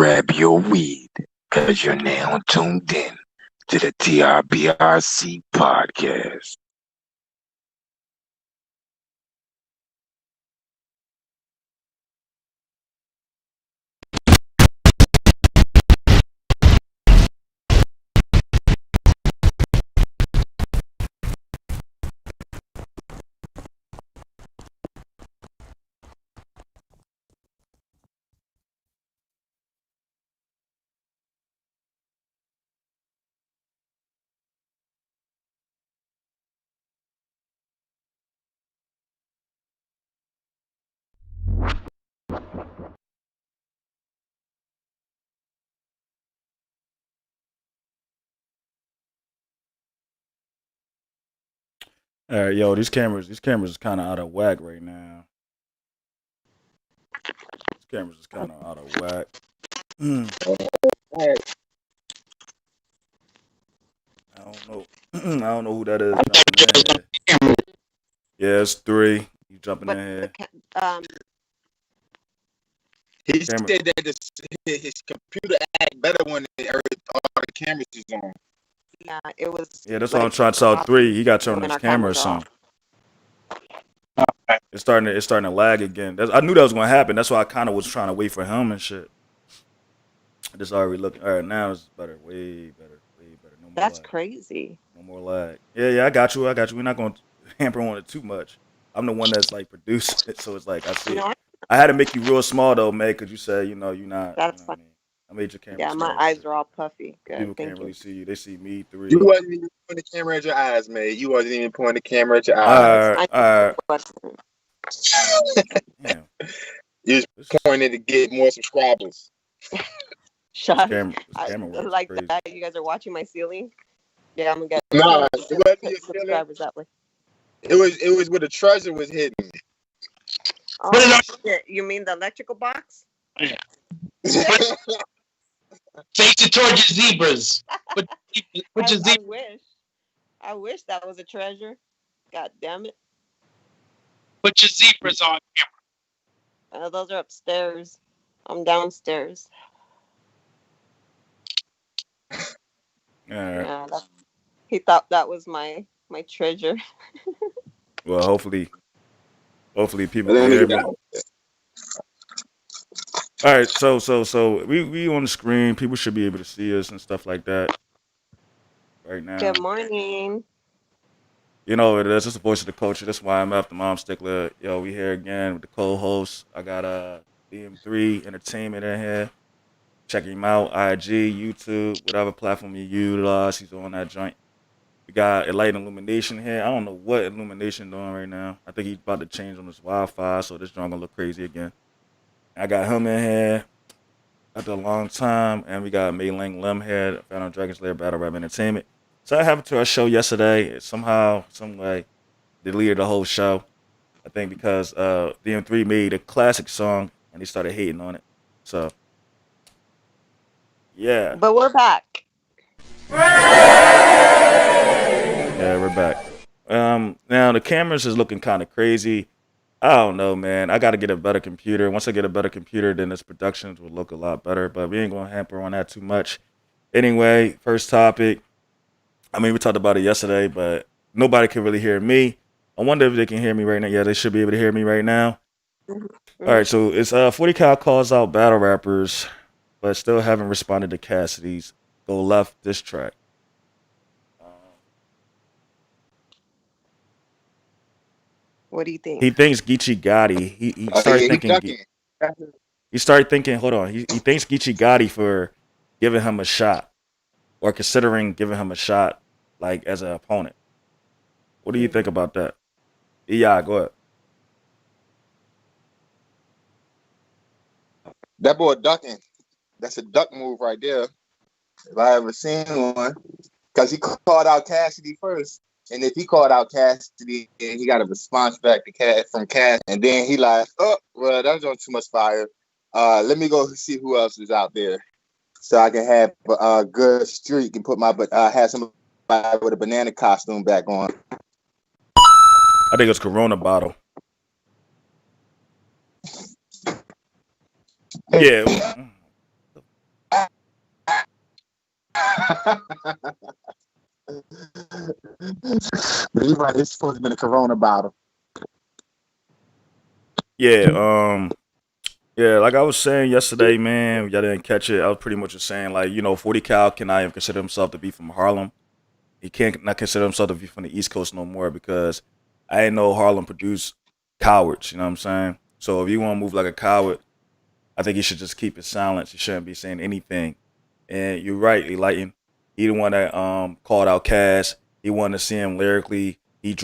grab your weed, cause you're now tuned in to the TRBRC podcast. All right, yo, these cameras is kind of out of whack right now. These cameras is kind of out of whack. I don't know. I don't know who that is jumping in here. Yeah, it's 3. You jumping But in here? He Camera. said that his computer act better when all the cameras is on. yeah, it was. Yeah, that's what I'm trying to tell 3. He got to turn When his our camera or cameras are something. It's starting to lag again. I knew that was gonna happen. That's why I kind of was trying to wait for him and shit. This already looking. All right, now it's better. Way better. No more That's lag. crazy. No more lag. Yeah, I got you. We're not gonna hamper on it too much. I'm the one that's like producing it, so it's like I see it. I had to make you real small though, Meg, because you said you're not. That's fine. I made your camera. Yeah, small, my eyes are all puffy. Good. People Thank can't you. really see you. They see me 3. You wasn't even pointing the camera at your eyes, man. You wasn't even pointing the camera at your eyes. All right. Damn. You was pointing to get more subscribers. Shut. This camera works Like crazy. that. You guys are watching my ceiling. Yeah, I'm gonna get Nah, it wasn't your subscribers that way. It was where the treasure was hidden. Oh shit! You mean the electrical box? Yeah. Face it towards your zebras. Put your zebras. I wish that was a treasure. God damn it. Put your zebras on camera. Those are upstairs. I'm downstairs. All right. Yeah, he thought that was my treasure. Well, hopefully people can hear me. All right, so we on the screen. People should be able to see us and stuff like that right now. Good morning. You know it is. It's the voice of the culture. That's why I'm after Mom Stickler. Yo, we here again with the co-host. I got DM3 Entertainment in here. Check him out. IG, YouTube, whatever platform you utilize. He's on that joint. We got Light Illumination here. I don't know what Illumination doing right now. I think he's about to change on his Wi-Fi, so this joint gonna look crazy again. I got him in here after a long time, and we got Mei Ling Lim here, Phantom Dragon Slayer Battle Rap Entertainment. So I happened to our show yesterday. It somehow, some way, deleted the whole show. I think because DM3 made a classic song and he started hating on it. So yeah. But we're back. Yeah, we're back. Now the cameras is looking kind of crazy. I don't know, man. I got to get a better computer. Once I get a better computer, then this productions will look a lot better. But we ain't gonna hamper on that too much. Anyway, first topic. I mean, we talked about it yesterday, but nobody can really hear me. I wonder if they can hear me right now. Yeah, they should be able to hear me right now. Mm-hmm. All right, so it's 40 Cal calls out battle rappers, but still haven't responded to Cassidy's Go Left diss track. What do you think? He thinks Geechi Gotti. He started thinking. He started thinking. Hold on. He thanks Geechi Gotti for giving him a shot, or considering giving him a shot, like as an opponent. What do you think about that? Yeah, go ahead. That boy ducking. That's a duck move right there. If I ever seen one, because he called out Cassidy first. And if he called out Cassidy, then he got a response back to from Cass, and then he like, oh, well, that was on too much fire. Let me go see who else is out there, so I can have a good streak and have somebody with a banana costume back on. I think it's Corona bottle. Yeah. You're right. It's supposed to have been a Corona bottle. Yeah, yeah, like I was saying yesterday, man, y'all didn't catch it. I was pretty much just saying, like, 40 Cal cannot even consider himself to be from Harlem. He can't not consider himself to be from the East Coast no more because I ain't know Harlem produced cowards, you know what I'm saying? So if you want to move like a coward, I think he should just keep his silence. He shouldn't be saying anything. And you're right, Lighten. He the one that called out Cass. He wanted to see him lyrically. He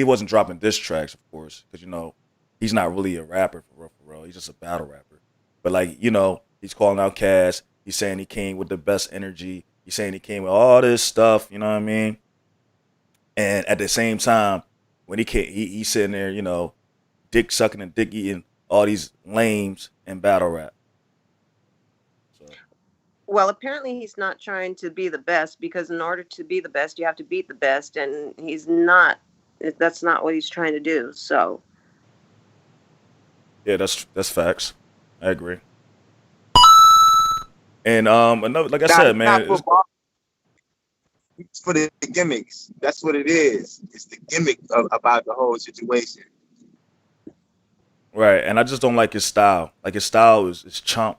wasn't dropping diss tracks, of course, because he's not really a rapper for real. He's just a battle rapper. But he's calling out Cass. He's saying he came with the best energy. He's saying he came with all this stuff. You know what I mean? And at the same time, when he's sitting there, dick sucking and dick eating all these lames in battle rap. So. Well, apparently he's not trying to be the best because in order to be the best, you have to beat the best, and he's not. That's not what he's trying to do. So. Yeah, that's facts. I agree. And another, like I said, man, it's for the gimmicks. That's what it is. It's the gimmick about the whole situation. Right, and I just don't like his style. Like his style is chump.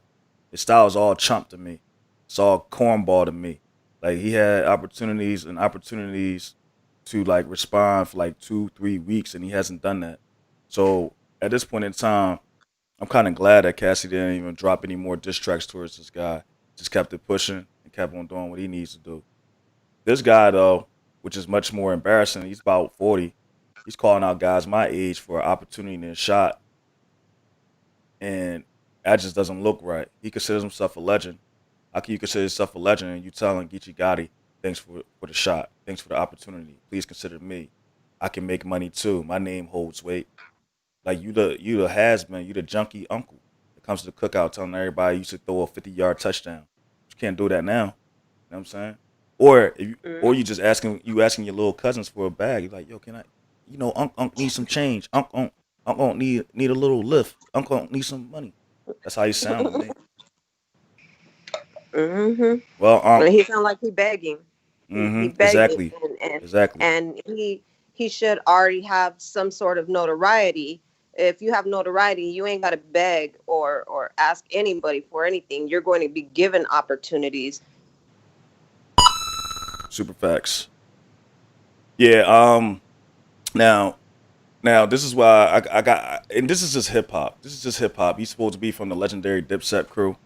His style is all chump to me. It's all cornball to me. Like he had opportunities to like respond for like 2-3 weeks, and he hasn't done that. So at this point in time, I'm kind of glad that Cassidy didn't even drop any more diss tracks towards this guy. Just kept it pushing and kept on doing what he needs to do. This guy, though, which is much more embarrassing, he's about 40. He's calling out guys my age for an opportunity in a shot. And that just doesn't look right. He considers himself a legend. How can you consider yourself a legend and you telling Geechi Gotti, thanks for the shot, thanks for the opportunity, please consider me. I can make money too. My name holds weight. Like you the has-been, you the junkie uncle that comes to the cookout telling everybody you should throw a 50-yard touchdown. You can't do that now. You know what I'm saying? Or you just asking your little cousins for a bag. You're like, yo, can I? Unc need some change. Unc need a little lift. Unc need some money. That's how you sound to me. Mm-hmm. Well, he sound like he begging. He begging, exactly. And he should already have some sort of notoriety. If you have notoriety, you ain't got to beg or ask anybody for anything. You're going to be given opportunities. Super facts. Yeah. Now this is why I got, and this is just hip hop. He's supposed to be from the legendary Dipset crew.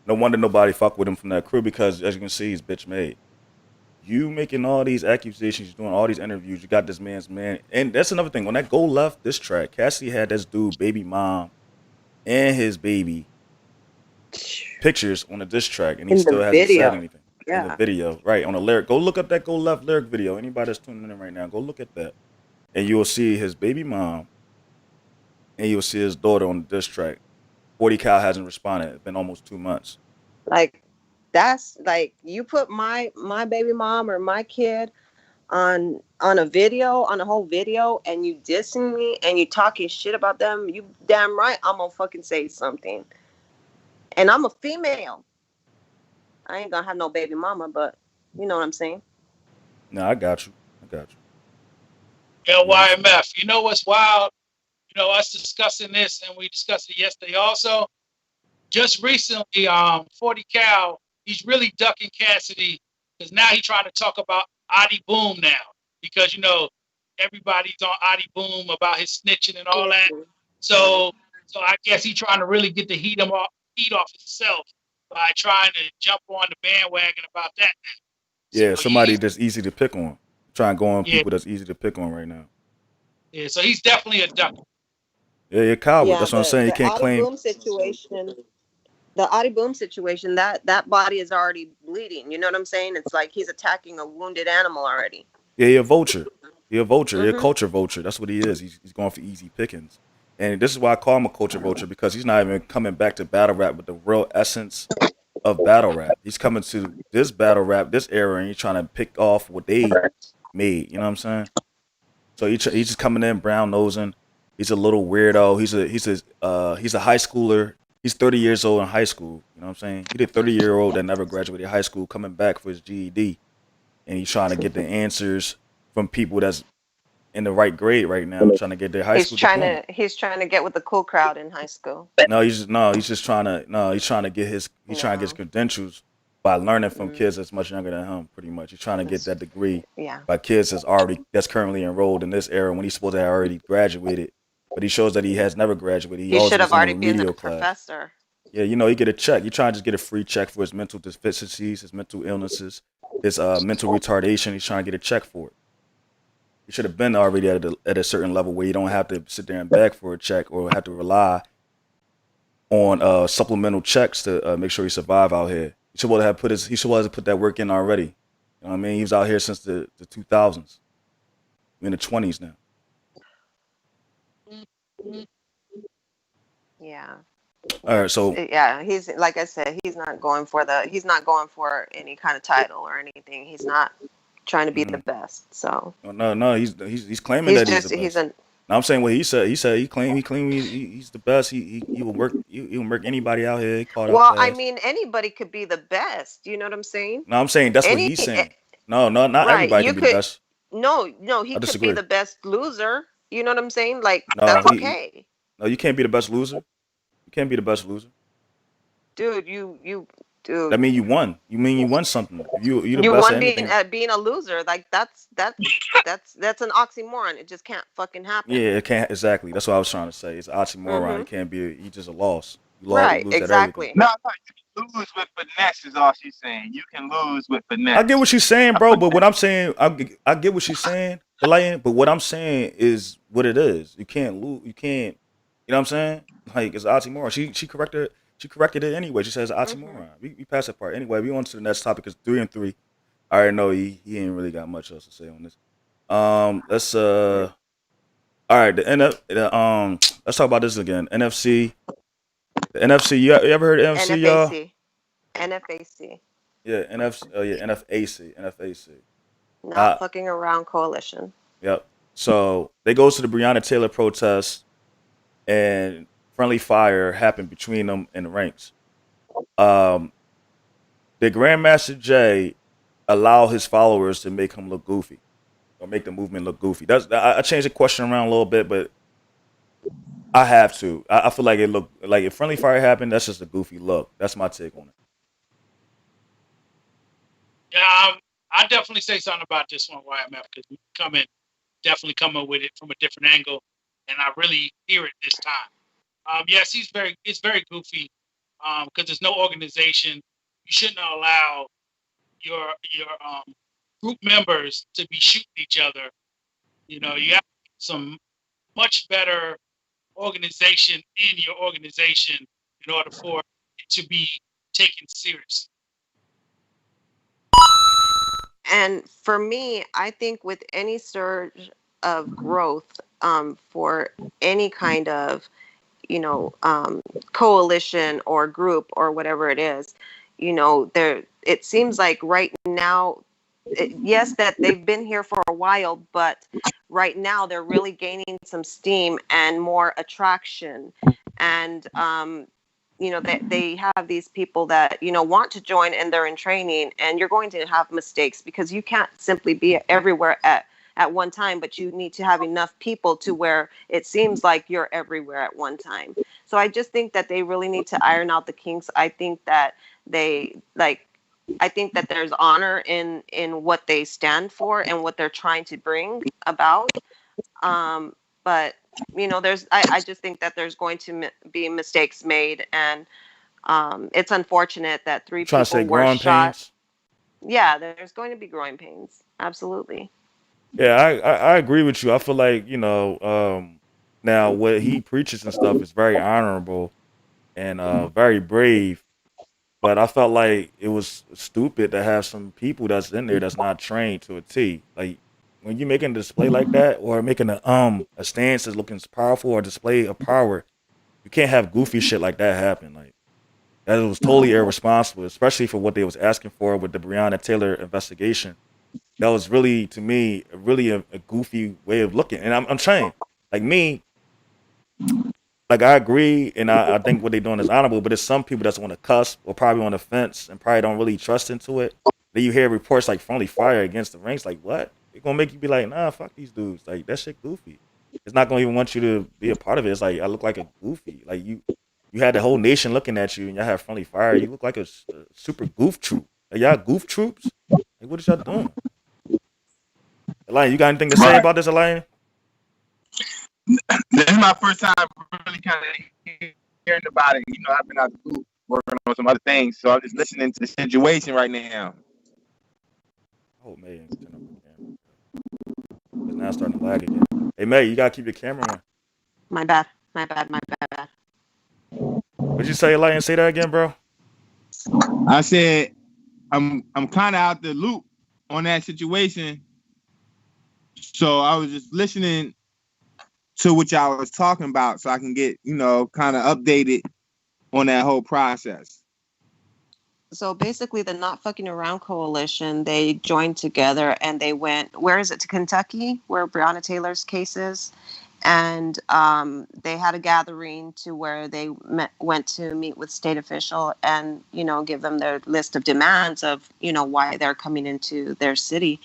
No wonder nobody fuck with him from that crew because, as you can see, he's bitch made. You making all these accusations, doing all these interviews, you got this man's man. And that's another thing. When that Go Left this track, Cassidy had this dude, baby mom, and his baby pictures on the diss track, and he still hasn't said anything. Yeah. In the video, right, on the lyric. Go look up that Go Left lyric video. Anybody that's tuning in right now, go look at that. And you will see his baby mom, and you'll see his daughter on the diss track. 40 Cal hasn't responded. It's been almost 2 months. Like, that's like you put my baby mom or my kid on a video, on a whole video, and you dissing me and you talking shit about them. You damn right I'm gonna fucking say something. And I'm a female. I ain't gonna have no baby mama, but you know what I'm saying. No, I got you. Yo, YMF. You know what's wild? Us discussing this, and we discussed it yesterday also. Just recently, 40 Cal, he's really ducking Cassidy because now he's trying to talk about Adi Boom now because, everybody's on Adi Boom about his snitching and all that. So I guess he's trying to really get the heat off himself by trying to jump on the bandwagon about that. Yeah, so somebody that's easy to pick on. Try and go on people that's easy to pick on right now. Yeah, so he's definitely a ducker. Yeah, you're a coward. Yeah, that's what I'm saying. You can't claim. The Adi Boom situation, that body is already bleeding. You know what I'm saying? It's like he's attacking a wounded animal already. Yeah, you're a vulture. You're a vulture. Mm-hmm. You're a culture vulture. That's what he is. He's going for easy pickings. And this is why I call him a culture vulture, because he's not even coming back to battle rap with the real essence of battle rap. He's coming to this battle rap, this era, and he's trying to pick off what they made. You know what I'm saying? So he's just coming in brown nosing. He's a little weirdo. He's a high schooler He's 30 years old in high school. You know what I'm saying? He the 30-year-old that never graduated high school coming back for his GED, and he's trying to get the answers from people that's in the right grade right now, trying to get their high school diploma. He's trying to get with the cool crowd in high school. He's trying to get his credentials by learning from kids that's much younger than him. Pretty much, he's trying to get that degree by kids that's currently enrolled in this era when he's supposed to have already graduated. But he shows that he has never graduated. He should have already been a professor. Yeah, he get a check. You're trying to just get a free check for his mental deficiencies, his mental illnesses, his mental retardation. He's trying to get a check for it. He should have been already at a certain level where you don't have to sit there and beg for a check or have to rely on supplemental checks to make sure he survive out here. He should have put that work in already. You know what I mean? He was out here since the 2000s. We're in the 20s now. Yeah. All right, so yeah, he's like I said, he's not going for any kind of title or anything. He's not trying to be the best. So no, he's claiming that he's the best. No, I'm saying what he said. He said he claimed he's the best. He will work. He'll work anybody out here. Well, I mean, anybody could be the best. You know what I'm saying? No, I'm saying that's what he's saying. No, not everybody can be the best. No, he could be the best loser. You know what I'm saying? Like that's okay. No, you can't be the best loser. You can't be the best loser. Dude, dude. That mean you won. You mean you won something. You the you best won being a loser. Like that's an oxymoron. It just can't fucking happen. Yeah, it can't exactly. That's what I was trying to say. It's an oxymoron. It can't be. You just a loss. Right. Exactly. No, you can lose with finesse is all she's saying. You can lose with finesse. I get what she's saying, bro. But what I'm saying, I get what she's saying. But what I'm saying is what it is. You can't lose. You can't. You know what I'm saying? Like it's oxymoron. She corrected it anyway. She says oxymoron. We passed that part. Anyway, we on to the next topic. It's 3 and 3. I already know he ain't really got much else to say on this. Let's all right, let's talk about this again. NFC. The NFC, you ever heard of NFC, y'all? NFAC. Yeah, NFAC. Not fucking around coalition. Yep. So they go to the Breonna Taylor protest and friendly fire happened between them in the ranks. The Grandmaster Jay allowed his followers to make him look goofy, or make the movement look goofy. I changed the question around a little bit, but I have to. I feel like it looked like if friendly fire happened, that's just a goofy look. That's my take on it. Yeah, I definitely say something about this one, YMF, because we definitely coming with it from a different angle, and I really hear it this time. Yes, it's very goofy, because there's no organization. You shouldn't allow your group members to be shooting each other. You have some much better organization in your organization in order for it to be taken seriously. And for me, I think with any surge of growth for any kind of coalition or group or whatever it is, it seems like right now, yes, that they've been here for a while, but right now they're really gaining some steam and more attraction. And, they have these people that, want to join and they're in training, and you're going to have mistakes because you can't simply be everywhere at one time, but you need to have enough people to where it seems like you're everywhere at one time. So I just think that they really need to iron out the kinks. I think that there's honor in what they stand for and what they're trying to bring about. But I just think that there's going to be mistakes made, and it's unfortunate that 3 people were shot. Pains? Yeah, there's going to be growing pains. Absolutely. Yeah, I agree with you. I feel like, now what he preaches and stuff is very honorable and very brave. But I felt like it was stupid to have some people that's in there that's not trained to a T. Like when you're making a display like that or making a stance that's looking powerful or display of power, you can't have goofy shit like that happen. Like that was totally irresponsible, especially for what they was asking for with the Breonna Taylor investigation. That was really, to me, a goofy way of looking. And I'm trying, like me, like I agree, and I think what they're doing is honorable. But there's some people that's on the cusp or probably on the fence and probably don't really trust into it. Then you hear reports like friendly fire against the ranks. Like what? It's gonna make you be like, nah, fuck these dudes. Like that shit goofy. It's not gonna even want you to be a part of it. It's like I look like a goofy. Like you had the whole nation looking at you, and y'all have friendly fire. You look like a super goof troop. Like y'all goof troops. Like what is y'all doing? Elian, you got anything to say about this, Elian? This is my first time really kind of hearing about it. You know, I've been out the loop working on some other things, so I'm just listening to the situation right now. Oh man, turn up the camera. It's now starting to lag again. Hey May, you gotta keep your camera on. My bad. What'd you say, Elian? Say that again, bro. I said I'm kind of out the loop on that situation, so I was just listening to what y'all was talking about, so I can get kind of updated on that whole process. So basically, the Not Fucking Around Coalition, they joined together and they went, where is it, to Kentucky, where Breonna Taylor's case is? And they had a gathering to where they went to meet with state official and, give them their list of demands of, why they're coming into their city.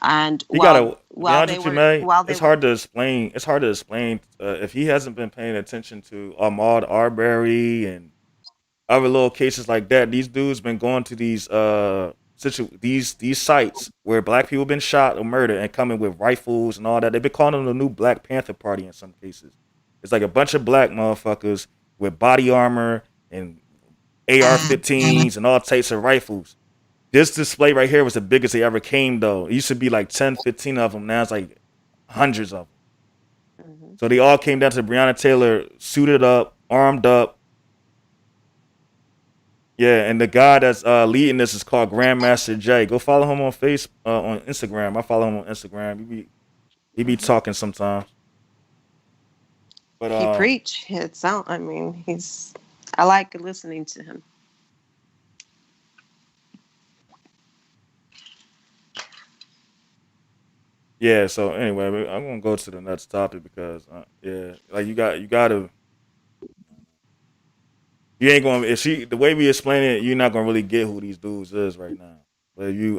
And it's hard to explain. It's hard to explain if he hasn't been paying attention to Ahmaud Arbery and other little cases like that. These dudes been going to these these sites where black people been shot or murdered and coming with rifles and all that. They've been calling them the new Black Panther Party in some cases. It's like a bunch of black motherfuckers with body armor and AR-15s and all types of rifles. This display right here was the biggest they ever came, though. It used to be like 10, 15 of them. Now it's like hundreds of them. Mm-hmm. So they all came down to Breonna Taylor, suited up, armed up. Yeah, and the guy that's leading this is called Grandmaster Jay. Go follow him on on Instagram. I follow him on Instagram. He be talking sometimes. But he preach. I like listening to him. Yeah, so anyway, I'm gonna go to the next topic because like you ain't gonna the way we explain it, you're not gonna really get who these dudes is right now. But you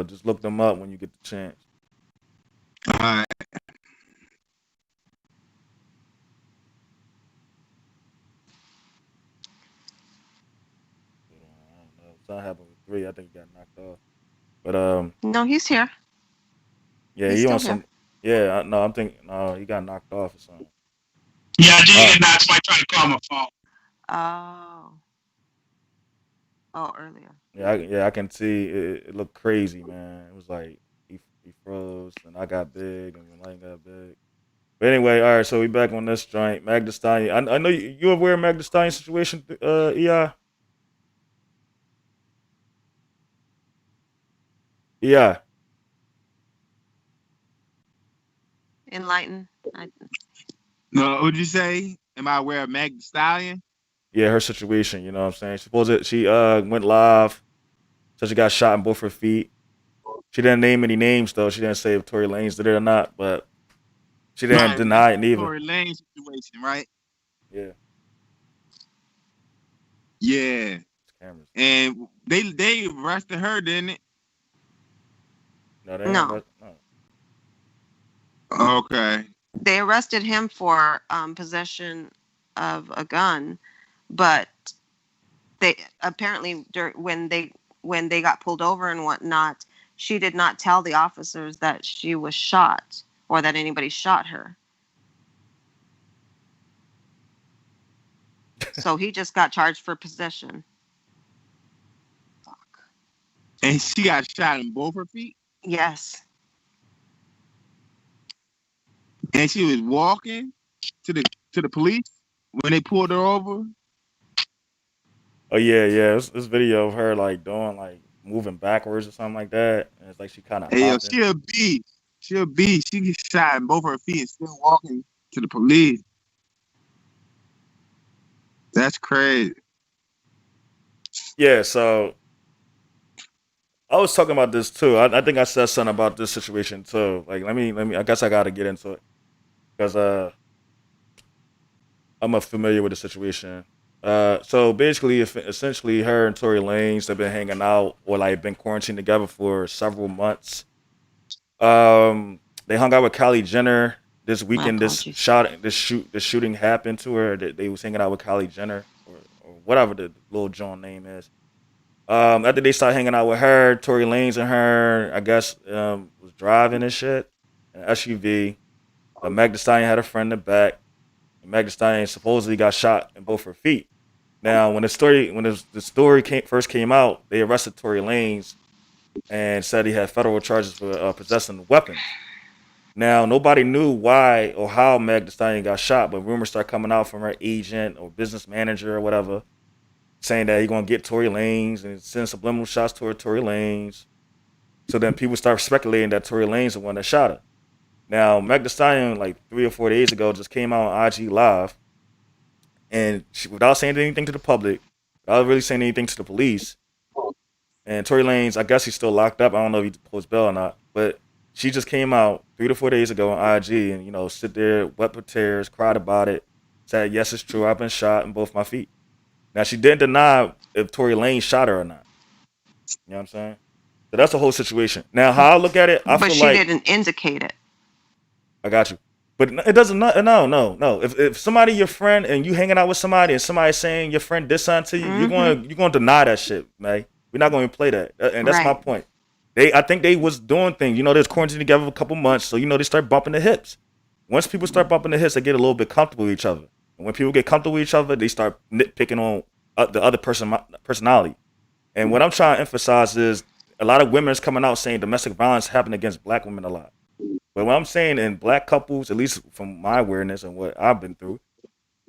just look them up when you get the chance. All right. I don't know. Something happened with 3. I think he got knocked off. But no, he's here. Yeah, he on some. Yeah, no, I'm thinking. No, he got knocked off or something. Yeah, I did get knocked. Somebody tried to call my phone. Oh, earlier. Yeah, I can see it looked crazy, man. It was like he froze, and I got big, and the line got big. But anyway, all right, so we back on this joint. Meg Thee Stallion. I know you aware of Meg Thee Stallion situation, EI? Yeah. Enlighten. No, what'd you say? Am I aware of Meg Thee Stallion? Yeah, her situation, you know what I'm saying? She went live, so she got shot in both her feet. She didn't name any names, though. She didn't say if Tory Lanez did it or not, but she didn't deny it neither. Tory Lanez situation, right? Yeah. Yeah. And they arrested her, didn't it? No. Okay. They arrested him for possession of a gun, but they apparently when they got pulled over and whatnot, she did not tell the officers that she was shot or that anybody shot her. So he just got charged for possession. Fuck. And she got shot in both her feet? Yes. And she was walking to the police when they pulled her over? Oh yeah. This video of her like doing like moving backwards or something like that. And it's like she kind of. Hey, yo, she a beast. She gets shot in both her feet and still walking to the police. That's crazy. Yeah, so I was talking about this too. I think I said something about this situation too. Like, let me. I guess I got to get into it because I'm familiar with the situation. So basically, essentially, her and Tory Lanez have been hanging out or like been quarantined together for several months. They hung out with Kylie Jenner this weekend. apologies. This shooting happened to her. They was hanging out with Kylie Jenner or whatever the little John name is. After they started hanging out with her, Tory Lanez and her, I guess, was driving and shit, an SUV. Meg Thee Stallion had a friend in the back. Meg Thee Stallion supposedly got shot in both her feet. Now, when the story first came out, they arrested Tory Lanez and said he had federal charges for possessing weapons. Now, nobody knew why or how Meg Thee Stallion got shot, but rumors start coming out from her agent or business manager or whatever, saying that he's gonna get Tory Lanez and send subliminal shots toward Tory Lanez. So then people start speculating that Tory Lanez is the one that shot her. Now, Meg Thee Stallion, like 3 or 4 days ago, just came out on IG Live, and without saying anything to the public, without really saying anything to the police, and Tory Lanez, I guess he's still locked up. I don't know if he post bail or not, but she just came out 3 to 4 days ago on IG and, sit there, wept her tears, cried about it, said, yes, it's true, I've been shot in both my feet. Now, she didn't deny if Tory Lanez shot her or not. You know what I'm saying? So that's the whole situation. Now, how I look at it, I feel like... But she didn't indicate it. I got you. But it doesn't, no. If somebody your friend and you hanging out with somebody and somebody saying your friend did something to you, you're going to deny that shit, man. We're not going to play that. And that's my point. I think they was doing things. They was quarantined together for a couple months, so they start bumping the hips. Once people start bumping the hips, they get a little bit comfortable with each other. And when people get comfortable with each other, they start nitpicking on the other personality. And what I'm trying to emphasize is a lot of women is coming out saying domestic violence happened against black women a lot. But what I'm saying in black couples, at least from my awareness and what I've been through,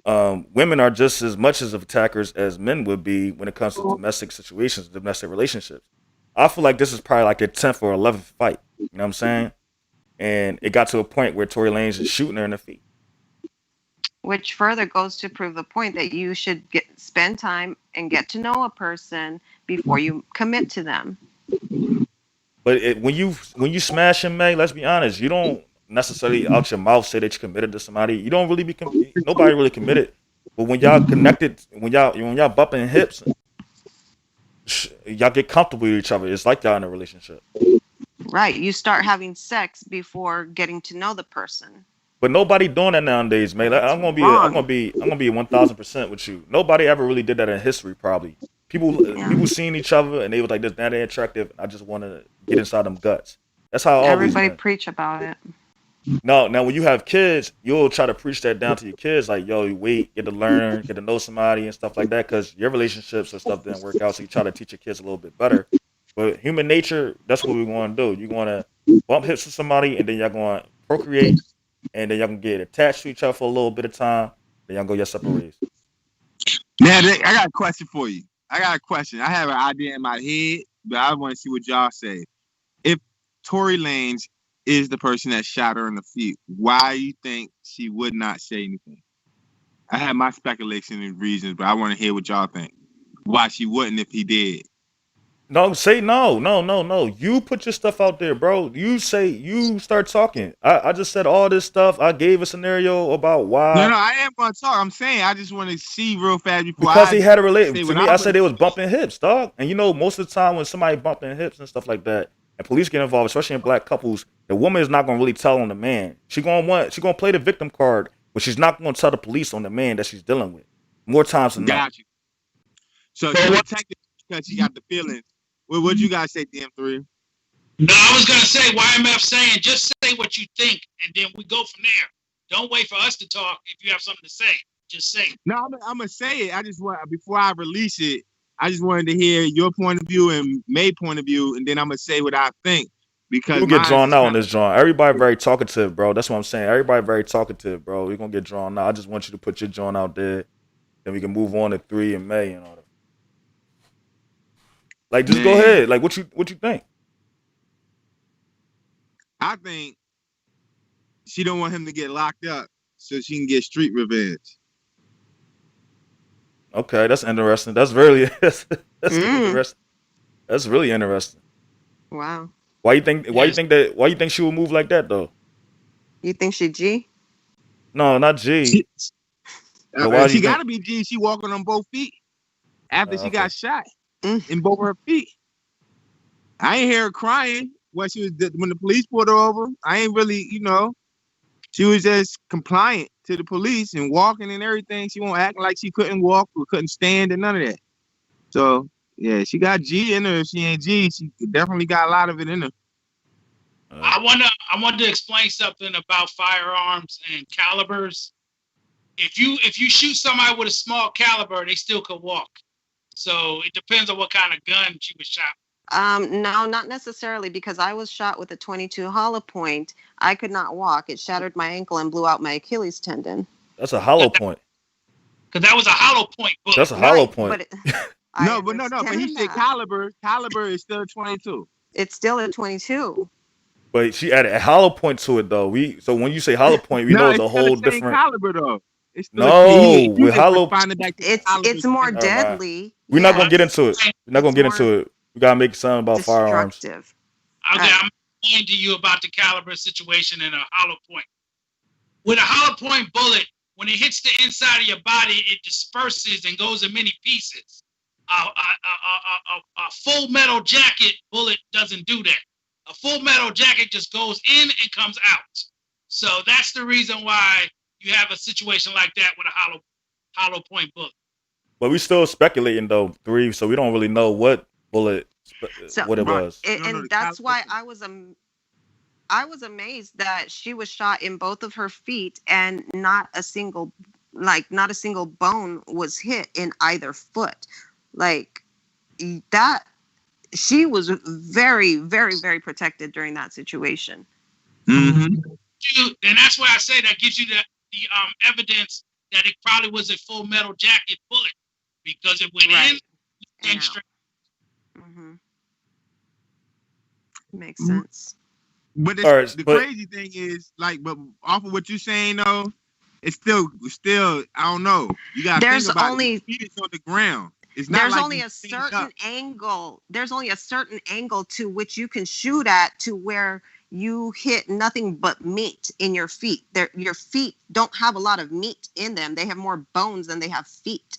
women are just as much as attackers as men would be when it comes to domestic situations, domestic relationships. I feel like this is probably like a 10th or 11th fight. You know what I'm saying? And it got to a point where Tory Lanez is shooting her in the feet. Which further goes to prove the point that you should spend time and get to know a person before you commit to them. But when you smash him, May, let's be honest, you don't necessarily out your mouth say that you committed to somebody. You don't really nobody really committed. But when y'all connected, when y'all bumping hips, y'all get comfortable with each other. It's like y'all in a relationship. Right. You start having sex before getting to know the person. But nobody doing that nowadays, man. I'm gonna be 1,000% with you. Nobody ever really did that in history, probably. People seeing each other and they was like, "This that ain't attractive." I just want to get inside them guts. That's how everybody preach about it. No, now when you have kids, you'll try to preach that down to your kids, like, "Yo, you wait, get to learn, get to know somebody and stuff like that," because your relationships and stuff didn't work out. So you try to teach your kids a little bit better. But human nature, that's what we want to do. You want to bump hips with somebody, and then y'all going to procreate. And then y'all can get attached to each other for a little bit of time. Then y'all go your separate ways. Now, I got a question for you. I have an idea in my head, but I want to see what y'all say. If Tory Lanez is the person that shot her in the feet, why you think she would not say anything? I have my speculation and reasons, but I want to hear what y'all think. Why she wouldn't if he did. No, say no. You put your stuff out there, bro. You start talking. I just said all this stuff. I gave a scenario about why. No, I am going to talk. I'm saying I just want to see real fast before because he had a relationship. To me, I said they was bumping hips, dog. And most of the time when somebody bumping hips and stuff like that, and police get involved, especially in black couples, the woman is not going to really tell on the man. She going to play the victim card, but she's not going to tell the police on the man that she's dealing with. More times than not. You. So she would take it because she got the feeling. What you guys say, DM3? No, I was gonna say YMF saying just say what you think, and then we go from there. Don't wait for us to talk. If you have something to say, just say it. No, I'm gonna say it. I just want before I release it. I just wanted to hear your point of view and May's point of view, and then I'm gonna say what I think because we get drawn out on this joint. Everybody very talkative, bro. That's what I'm saying. Everybody very talkative, bro. We're gonna get drawn out. I just want you to put your joint out there, then we can move on to 3 and May and all that. Like, just go ahead. Like, what you think? I think she don't want him to get locked up so she can get street revenge. Okay, that's interesting. That's really interesting. That's really interesting. Wow. Why you think she would move like that though? You think she G? No, not G. But why do She you got to think? be G. She walking on both feet after she Okay. got shot in both her feet. I ain't hear her crying when the police pulled her over. I ain't really, she was just compliant to the police and walking and everything. She won't act like she couldn't walk or couldn't stand and none of that. So yeah, she got G in her. If she ain't G, she definitely got a lot of it in her. I want to explain something about firearms and calibers. If you shoot somebody with a small caliber, they still could walk. So it depends on what kind of gun she was shot. No, not necessarily, because I was shot with a 22 hollow point. I could not walk. It shattered my ankle and blew out my Achilles tendon. That's a hollow point. Because that was a hollow point bullet. That's a hollow point. But No. But he said caliber. Caliber is still 22. It's still a 22. But she added a hollow point to it though. So when you say hollow point, we know it's a whole the same different caliber though. It's still No, with hollow. It's more deadly. We're not gonna get into it. We're not gonna get into it. We gotta make something about firearms. Okay, I'm explaining to you about the caliber situation and a hollow point. With a hollow point bullet, when it hits the inside of your body, it disperses and goes in many pieces. A full metal jacket bullet doesn't do that. A full metal jacket just goes in and comes out. So that's the reason why you have a situation like that with a hollow point bullet. But we still speculating though, so we don't really know what bullet, what it was. And that's why I was amazed that she was shot in both of her feet and not a single bone was hit in either foot. Like that, she was very, very, very protected during that situation. Mm-hmm. And that's why I say that gives you the evidence that it probably was a full metal jacket bullet because it went in and straight. Mm-hmm. Makes sense. But the crazy thing is, but off of what you're saying though, it's still I don't know. You got to think about it. Feet is on the ground. It's not there's like only a certain angle. There's only a certain angle to which you can shoot at to where you hit nothing but meat in your feet. Your feet don't have a lot of meat in them. They have more bones than they have feet.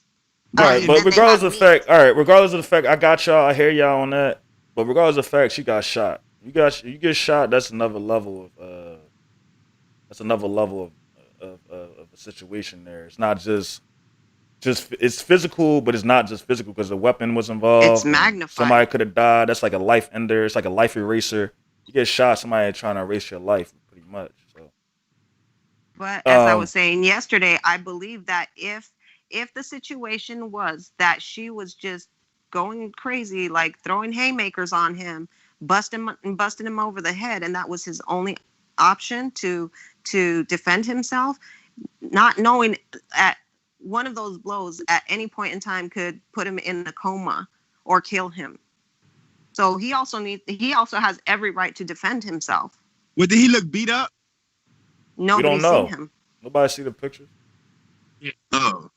All right, but regardless of the fact, I got y'all. I hear y'all on that. But regardless of the fact, she got shot. You get shot. That's another level of a situation there. It's not just it's physical, but it's not just physical because the weapon was involved. It's magnified. Somebody could have died. That's like a life ender. It's like a life eraser. You get shot, somebody trying to erase your life, pretty much. So. But as I was saying yesterday, I believe that if the situation was that she was just going crazy, like throwing haymakers on him, busting him over the head, and that was his only option to defend himself, not knowing at one of those blows at any point in time could put him in a coma or kill him. So he also has every right to defend himself. Well, did he look beat up? Nobody's seen him. Nobody see the pictures. Yeah. Oh.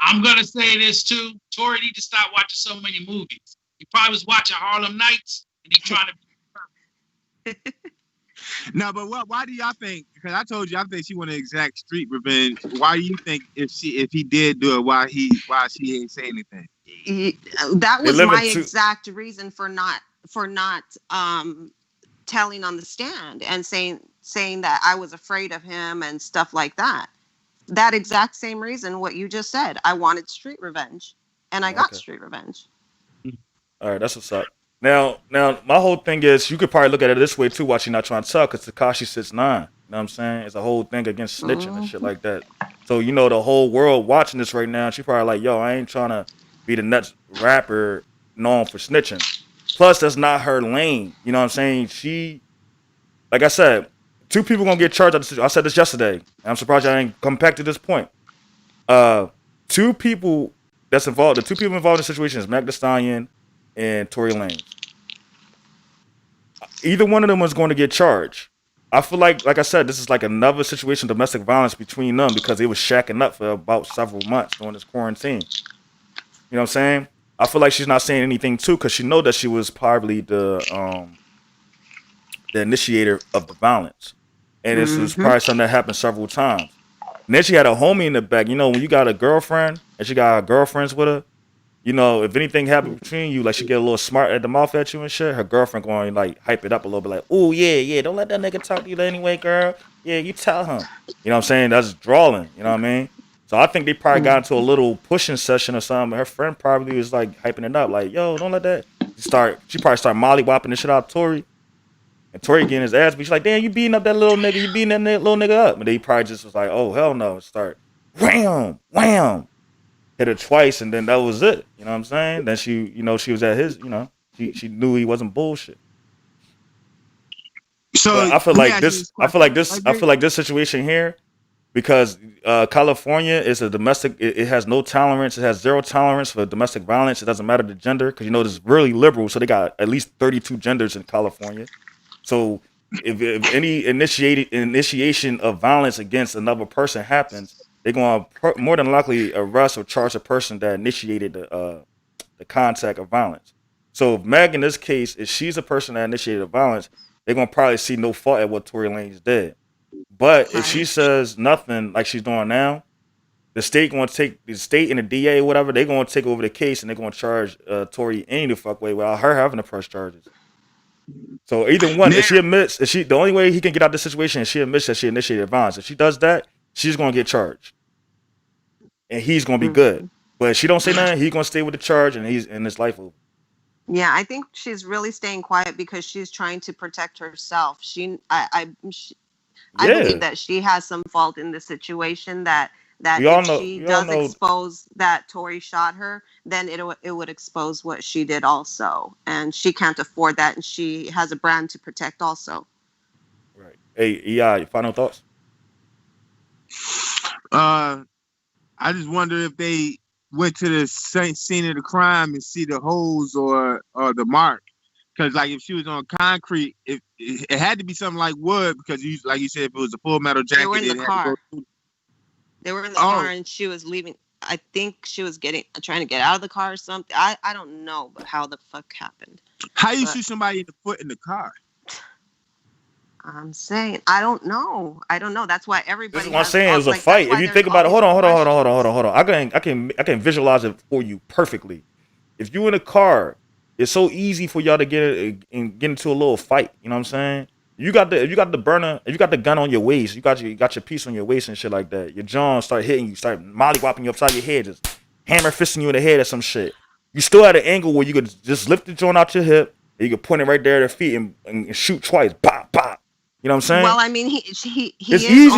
I'm gonna say this too. Tori need to stop watching so many movies. He probably was watching Harlem Nights and he's trying to be No, but why do y'all think? Because I told you I think she wanted exact street revenge. Why do you think if he did do it, why she ain't say anything? That was my exact reason for not telling on the stand and saying that I was afraid of him and stuff like that. That exact same reason what you just said. I wanted street revenge, and I got street revenge. All right, that's what's up. Now, my whole thing is you could probably look at it this way too, watching not trying to tell, because Tekashi 6ix9ine. You know what I'm saying? It's a whole thing against snitching and shit like that. So the whole world watching this right now, she probably like, yo, I ain't trying to be the next rapper known for snitching. Plus, that's not her lane. You know what I'm saying? She, like I said, 2 people gonna get charged. I said this yesterday. And I'm surprised I ain't come back to this point. 2 people that's involved. The 2 people involved in the situation is Meek Thee Stallion and Tory Lanez. Either one of them was going to get charged. I feel like I said, this is like another situation, domestic violence between them because they was shacking up for about several months during this quarantine. You know what I'm saying? I feel like she's not saying anything too because she know that she was probably the initiator of the violence. And this is probably something that happened several times. And then she had a homie in the back. You know, when you got a girlfriend and she got girlfriends with her, you know, if anything happened between you, like she get a little smart at the mouth at you and shit, her girlfriend going to like hype it up a little bit, like, oh yeah, don't let that nigga talk to you anyway, girl. Yeah, you tell him. You know what I'm saying? That's drawing. You know what I mean? So I think they probably got into a little pushing session or something. Her friend probably was like hyping it up, like, yo, don't let that. She probably start mollywopping the shit out of Tory. And Tory getting his ass beat. She's like, damn, you beating up that little nigga. You beating that little nigga up. And then he probably just was like, oh, hell no. Start wham, wham. Hit her twice, and then that was it. You know what I'm saying? Then she, you know, she was at his, you know, she knew he wasn't bullshit. So but I feel like this situation here, because California is a domestic, it has no tolerance. It has zero tolerance for domestic violence. It doesn't matter the gender, because you know it's really liberal. So they got at least 32 genders in California. So if any initiation of violence against another person happens, they're going to more than likely arrest or charge the person that initiated the contact of violence. So if Meg, in this case, if she's the person that initiated the violence, they're going to probably see no fault at what Tory Lanez did. But if she says nothing like she's doing now, the state and the DA, whatever, they're going to take over the case and they're going to charge Tory any the fuck way without her having to press charges. So either one, if the only way he can get out of this situation is she admits that she initiated violence. If she does that, she's gonna get charged, and he's gonna be good. But if she don't say nothing, he's gonna stay with the charge, and he's in his life over. Yeah, I think she's really staying quiet because she's trying to protect herself. I believe that she has some fault in the situation. That if she does expose that Tory shot her, then it would expose what she did also, and she can't afford that, and she has a brand to protect also. Right. Hey, EI, final thoughts? I just wonder if they went to the scene of the crime and see the holes or the mark, because like if she was on concrete, it had to be something like wood, because like you said, if it was a full metal jacket, they were in the car. They were in the car and she was leaving. I think she was trying to get out of the car or something. I don't know, but how the fuck happened? How you shoot somebody in the foot in the car? I'm saying I don't know. That's why everybody. This is what I'm saying. It was a fight. If you think about it, hold on. I can visualize it for you perfectly. If you in a car, it's so easy for y'all to get into a little fight. You know what I'm saying? You got the burner, if you got the gun on your waist, you got your piece on your waist and shit like that. Your jaw start hitting you, start mollywhopping you upside your head, just hammer fisting you in the head or some shit. You still at an angle where you could just lift the joint out your hip, and you could point it right there at her feet and shoot twice, pop, pop. You know what I'm saying? Well, I mean, it's easy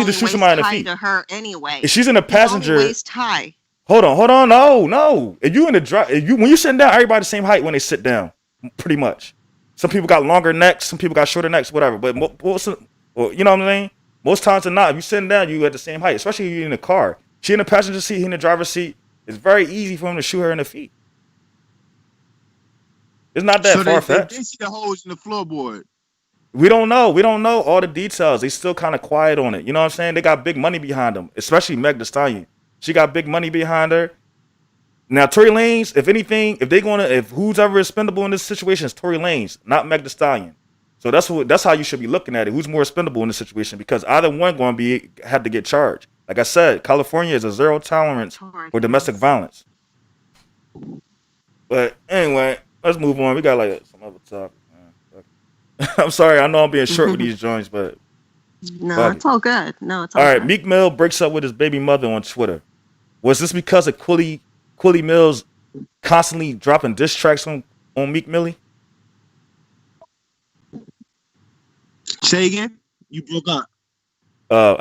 to shoot somebody in the feet. To her anyway. If she's in a passenger, waist high. Hold on, no. If you in the when you sitting down, everybody the same height when they sit down, pretty much. Some people got longer necks, some people got shorter necks, whatever. But most, you know what I'm saying? Most times than not, if you sitting down, you at the same height. Especially if you're in the car. She in the passenger seat, he in the driver's seat. It's very easy for him to shoot her in the feet. It's not that far-fetched. They see the holes in the floorboard. We don't know all the details. They still kind of quiet on it. You know what I'm saying? They got big money behind them, especially Meg Thee Stallion. She got big money behind her. Now, Tory Lanez, if who's ever expendable in this situation is Tory Lanez, not Meg Thee Stallion. So that's how you should be looking at it. Who's more expendable in this situation? Because either one going to have to get charged. Like I said, California is a zero tolerance for domestic violence. But anyway, let's move on. We got like some other topic. I'm sorry, I know I'm being short with these joints, but no, it's all good. All right, Meek Mill breaks up with his baby mother on Twitter. Was this because of Quilly Mills constantly dropping diss tracks on Meek Millie? Say again? You broke up.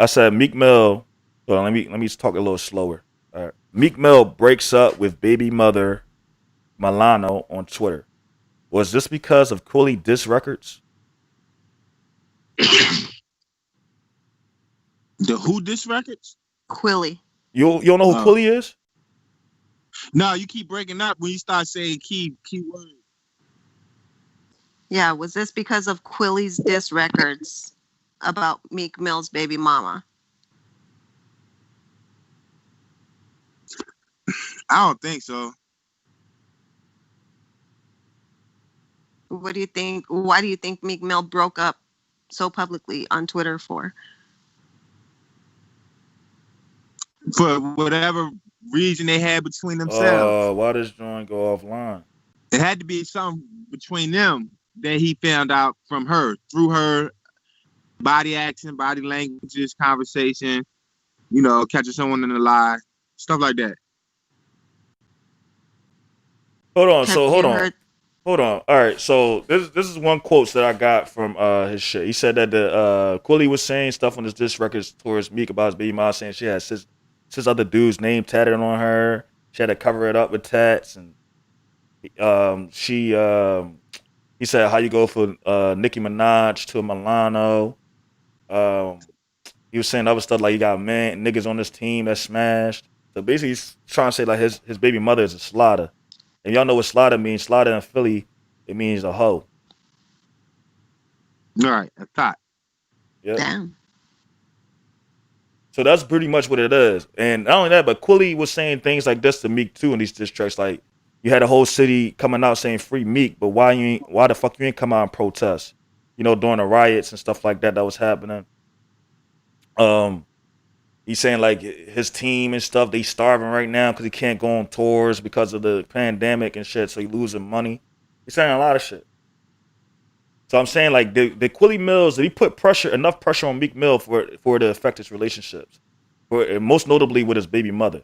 I said Meek Mill. Well, let me talk a little slower. All right. Meek Mill breaks up with baby mother Milano on Twitter. Was this because of Quilly diss records? The who diss records? Quilly. You don't know who Quilly is? No, you keep breaking up when you start saying key words. Yeah, was this because of Quilly's diss records about Meek Mill's baby mama? I don't think so. What do you think? Why do you think Meek Mill broke up so publicly on Twitter for? for whatever reason they had between themselves. Why does joint go offline? It had to be something between them that he found out from her through her body action, body languages, conversation, catching someone in a lie, stuff like that. Hold on. All right, so this is one quote that I got from his shit. He said that the Quilly was saying stuff on his diss records towards Meek about his baby mom, saying she had six other dudes' name tatted on her. She had to cover it up with tats, and he said how you go for Nicki Minaj to Milano. He was saying other stuff like you got niggas on this team that smashed. So basically, he's trying to say like his baby mother is a slaughter. And y'all know what slaughter means. Slaughter in Philly, it means a hoe. All right, a thought. Yeah. Damn. So that's pretty much what it is. And not only that, but Quilly was saying things like this to Meek too in these diss tracks. Like you had a whole city coming out saying free Meek, but why the fuck you ain't come out and protest? During the riots and stuff like that was happening. He's saying like his team and stuff, they starving right now because he can't go on tours because of the pandemic and shit, so he losing money. He's saying a lot of shit. So I'm saying like the Quilly Mills, did he put enough pressure on Meek Mill for it to affect his relationships, most notably with his baby mother?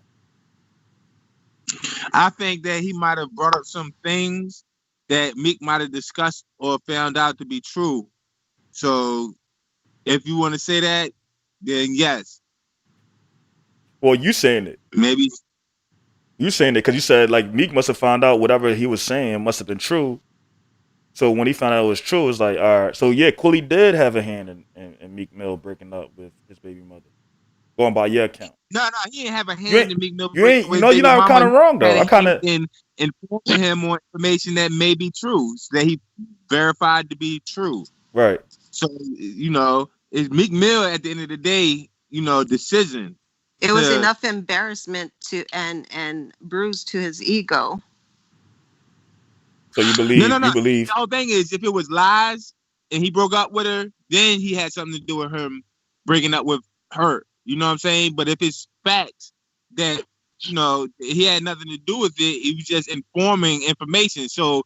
I think that he might have brought up some things that Meek might have discussed or found out to be true. So if you want to say that, then yes. Well, you saying it. Maybe. You saying it because you said like Meek must have found out whatever he was saying must have been true. So when he found out it was true, it's like, all right. So yeah, Quilly did have a hand in Meek Mill breaking up with his baby mother. Going by your account. No, he didn't have a hand in Meek Mill. You're not kind of wrong though. I kind of informing him on information that may be true, that he verified to be true. Right. So it's Meek Mill at the end of the day, decision. It was enough embarrassment and bruise to his ego. So you believe? No. You believe? The whole thing is, if it was lies and he broke up with her, then he had something to do with him breaking up with her. You know what I'm saying? But if it's facts that he had nothing to do with it, he was just informing information. So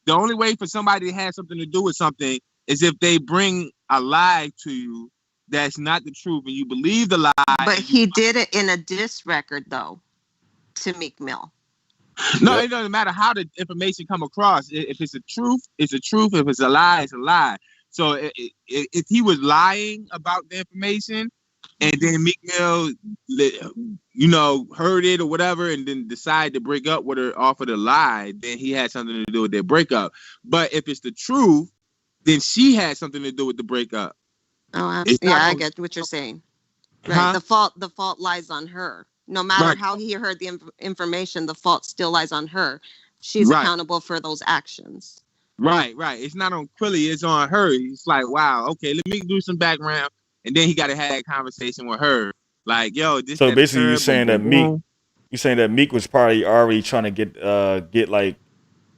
the only way for somebody to have something to do with something is if they bring a lie to you that's not the truth and you believe the lie. But he did it in a diss record though to Meek Mill. No, it doesn't matter how the information come across. If it's a truth, it's a truth. If it's a lie, it's a lie. So if he was lying about the information and then Meek Mill, heard it or whatever and then decided to break up with her off of the lie, then he had something to do with their breakup. But if it's the truth, then she had something to do with the breakup. Oh, I get what you're saying. Right. Huh? The fault lies on her. No matter how he heard the information, the fault still lies on her. She's accountable for those actions. Right. It's not on Quilly, it's on her. It's like, wow, okay, let me do some background. And then he got to have that conversation with her. Like, yo, this. So basically, you're saying that Meek was probably already trying to get like,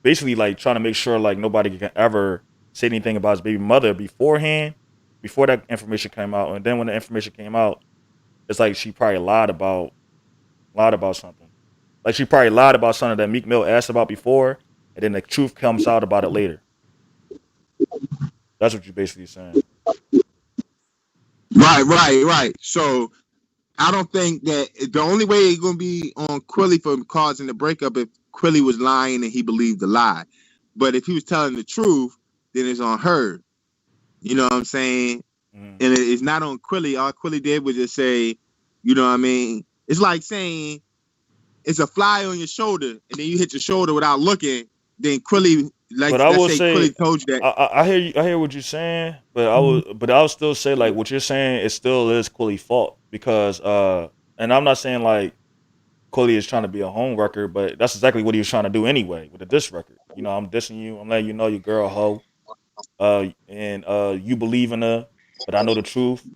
basically like trying to make sure like nobody can ever say anything about his baby mother beforehand, before that information came out. And then when the information came out, it's like she probably lied about something. Like she probably lied about something that Meek Mill asked about before, and then the truth comes out about it later. That's what you're basically saying. Right. So I don't think that the only way it's going to be on Quilly for causing the breakup if Quilly was lying and he believed the lie. But if he was telling the truth, then it's on her. You know what I'm saying? Mm. And it's not on Quilly. All Quilly did was just say, you know what I mean? It's like saying it's a fly on your shoulder and then you hit your shoulder without looking. Then Quilly, like, but I will say, Quilly told you that. I hear what you're saying, but I would still say like what you're saying, it still is Quilly's fault because and I'm not saying like Quilly is trying to be a home wrecker, but that's exactly what he was trying to do anyway with the diss record. You know, I'm dissing you, I'm letting you know your girl hoe, and you believe in her, but I know the truth. You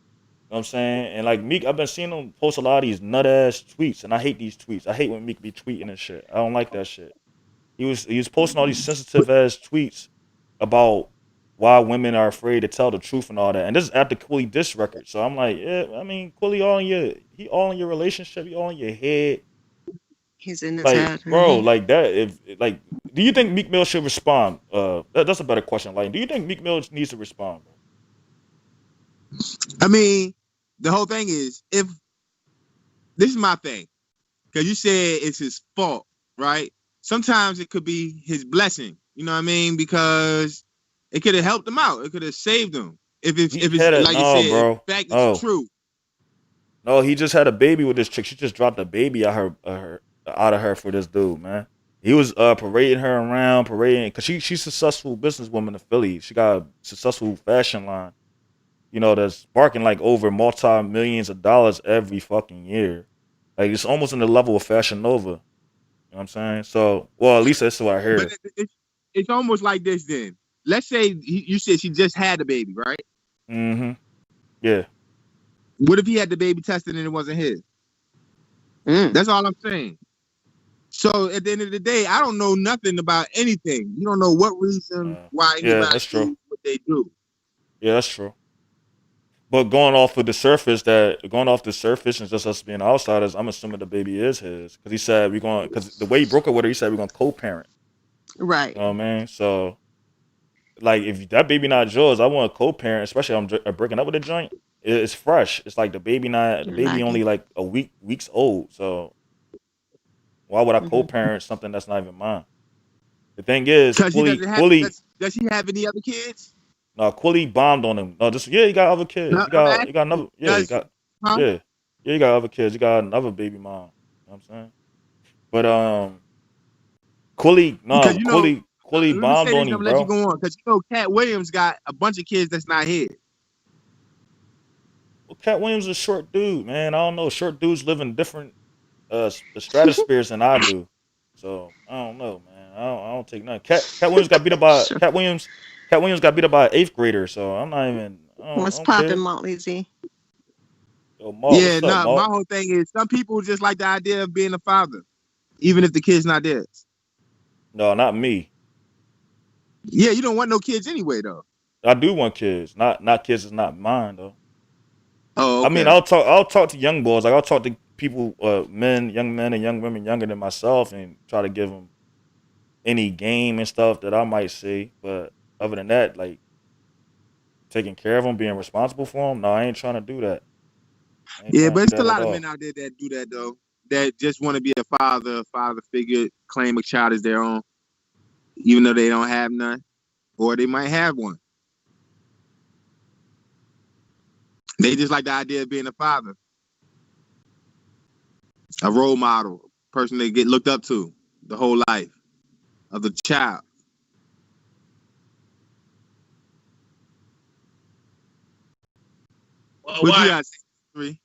know what I'm saying? And like Meek, I've been seeing him post a lot of these nut ass tweets, and I hate these tweets. I hate when Meek be tweeting and shit. I don't like that shit. He was posting all these sensitive ass tweets about why women are afraid to tell the truth and all that. And this is after Quilly diss record. So I'm like, yeah, I mean, Quilly he all in your relationship, he all in your head. He's in his Like, head. bro, Mhm. like that. If like, do you think Meek Mill should respond? That's a better question. Like, do you think Meek Mill needs to respond, bro? I mean, the whole thing is, if this is my thing, because you said it's his fault, right? Sometimes it could be his blessing. You know what I mean? Because it could have helped him out. It could have saved him. If it's like you said, if No, the fact is no, true. no. He just had a baby with this chick. She just dropped a baby out of her for this dude, man. He was parading her around, because she's a successful businesswoman in Philly. She got a successful fashion line, that's sparking like over multi-millions of dollars every fucking year. Like it's almost in the level of Fashion Nova. You know what I'm saying? So, well, at least that's what I But heard. it's almost like this then. Let's say you said she just had a baby, right? Mm-hmm. Yeah. What if he had the baby tested and it wasn't his? That's all I'm saying. So at the end of the day, I don't know nothing about anything. You don't know what reason why Yeah, anybody that's true. do what they do. Yeah, that's true. But going off the surface and just us being outsiders, I'm assuming the baby is his. Because he said because the way he broke it with her, he said we're going to co-parent. Right. You know what I mean? So, like, if that baby not yours, I want a co-parent, especially if I'm breaking up with a joint. It's fresh. It's like the baby only like weeks old. So why would I co-parent something that's not even mine? The thing is, Because he doesn't have. Quilly, Does he have any other kids? no, Quilly bombed on him. No, he got other kids. No, He got another. Yeah, huh? yeah, he got other kids. He got another baby mom. You know what I'm saying? But Quilly, Because Quilly let me bombed say this on and I'm him, gonna let you bro. go on. Because Cat Williams got a bunch of kids that's not his. Well, Cat Williams is a short dude, man. I don't know. Short dudes live in different stratospheres than I do. So I don't know, man. I don't take nothing. Cat Williams got beat up by Sure. Cat Williams. Cat Williams got beat up by an 8th grader. So I'm not even. I What's don't poppin', care. Motley Z? Yo, Mark, Yeah, what's up, no. My Mark? whole thing is some people just like the idea of being a father, even if the kid's not theirs. No, not me. Yeah, you don't want no kids anyway, though. I do want kids. Not kids. Is not mine though. Oh, I mean, okay. I'll talk to young boys. Like I'll talk to people, young men and young women younger than myself, and try to give them any game and stuff that I might see. But other than that, like taking care of them, being responsible for them, no, I ain't trying to do that. I ain't Yeah, trying but to do it's a that at lot of men all. out there that do that though. That just want to be a father figure, claim a child as their own, even though they don't have none, or they might have one. They just like the idea of being a father, a role model, a person they get looked up to the whole life of the child. Well, What you why got, 3?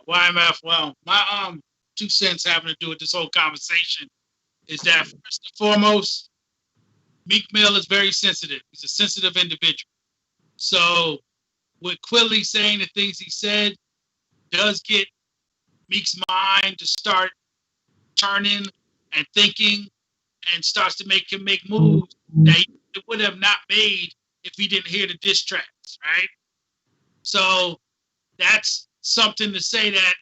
YMF? Well, my 2 cents having to do with this whole conversation is that first and foremost, Meek Mill is very sensitive. He's a sensitive individual. So with Quilly saying the things he said does get Meek's mind to start turning and thinking, and starts to make him make moves that he would have not made if he didn't hear the diss tracks, right? So that's something to say that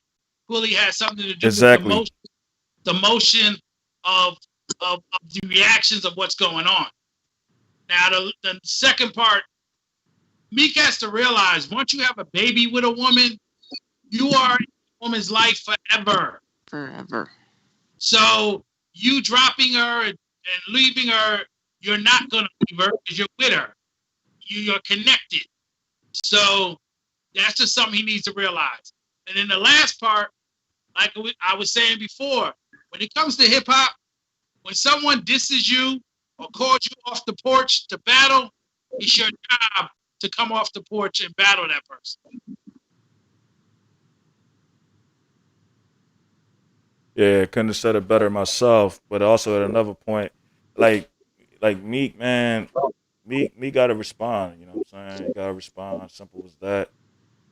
Quilly has something to do Exactly. with the motion of the reactions of what's going on. Now, the second part, Meek has to realize once you have a baby with a woman, you are in a woman's life forever. Forever. So you dropping her and leaving her, you're not going to leave her because you're with her. You're connected. So that's just something he needs to realize. And then the last part, like I was saying before, when it comes to hip hop, when someone disses you or calls you off the porch to battle, it's your job to come off the porch and battle that person. Yeah, couldn't have said it better myself. But also at another point, like Meek, man, Meek got to respond. You know what I'm saying? You got to respond. Simple as that.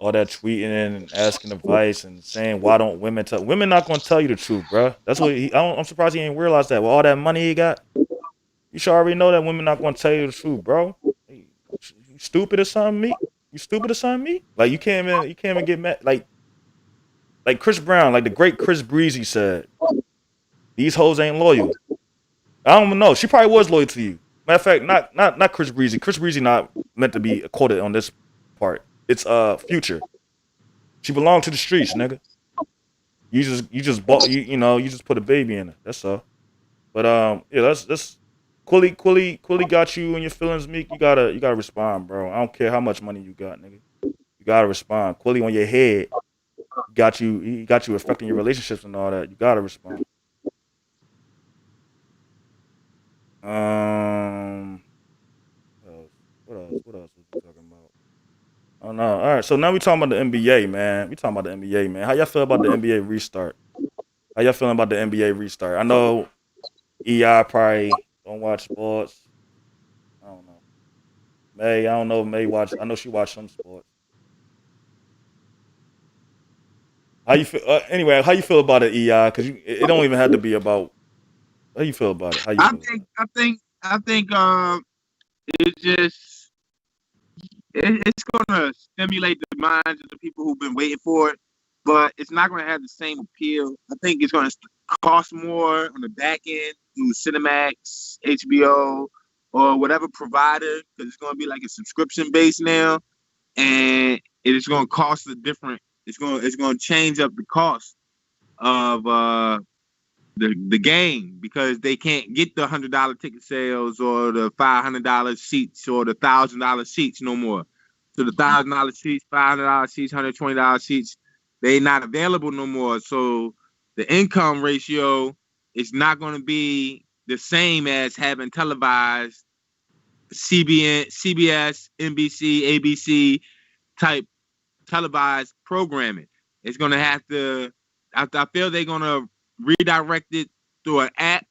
All that tweeting and asking advice and saying why don't women tell women not gonna tell you the truth, bro. That's what I'm surprised he ain't realized that with all that money he got. You should already know that women not gonna tell you the truth, bro. stupid or something, Meek? You stupid or something, Meek? Like you can't even get mad. Like Chris Brown, like the great Chris Breezy said, these hoes ain't loyal. I don't know. She probably was loyal to you. Matter of fact, not Chris Breezy. Chris Breezy not meant to be quoted on this part. It's Future. She belonged to the streets, nigga. You just bought you just put a baby in her. That's all. But yeah, that's Quilly got you in your feelings, Meek. You gotta respond, bro. I don't care how much money you got, nigga. You gotta respond. Quilly on your head. He got you affecting your relationships and all that. You gotta respond. What else was we talking about? Oh no. All right. So now we talking about the NBA, man. How y'all feel about the NBA restart? How y'all feeling about the NBA restart? I know EI probably don't watch sports. I don't know. I don't know if May watch. I know she watched some sports. How you feel? Anyway, how you feel about it, EI? Because it don't even have to be about. How you feel about it? How you feel? I think it's just it's gonna stimulate the minds of the people who've been waiting for it, but it's not gonna have the same appeal. I think it's gonna cost more on the back end through Cinemax, HBO, or whatever provider, because it's gonna be like a subscription base now, and it is gonna cost a different. It's gonna change up the cost of the game, because they can't get the $100 ticket sales or the $500 seats or the $1,000 seats no more. So the $1,000 seats, $500 seats, $120 seats, they're not available no more. So the income ratio is not going to be the same as having televised CBS, NBC, ABC type televised programming. It's going to have to. I feel they're going to redirect it through an app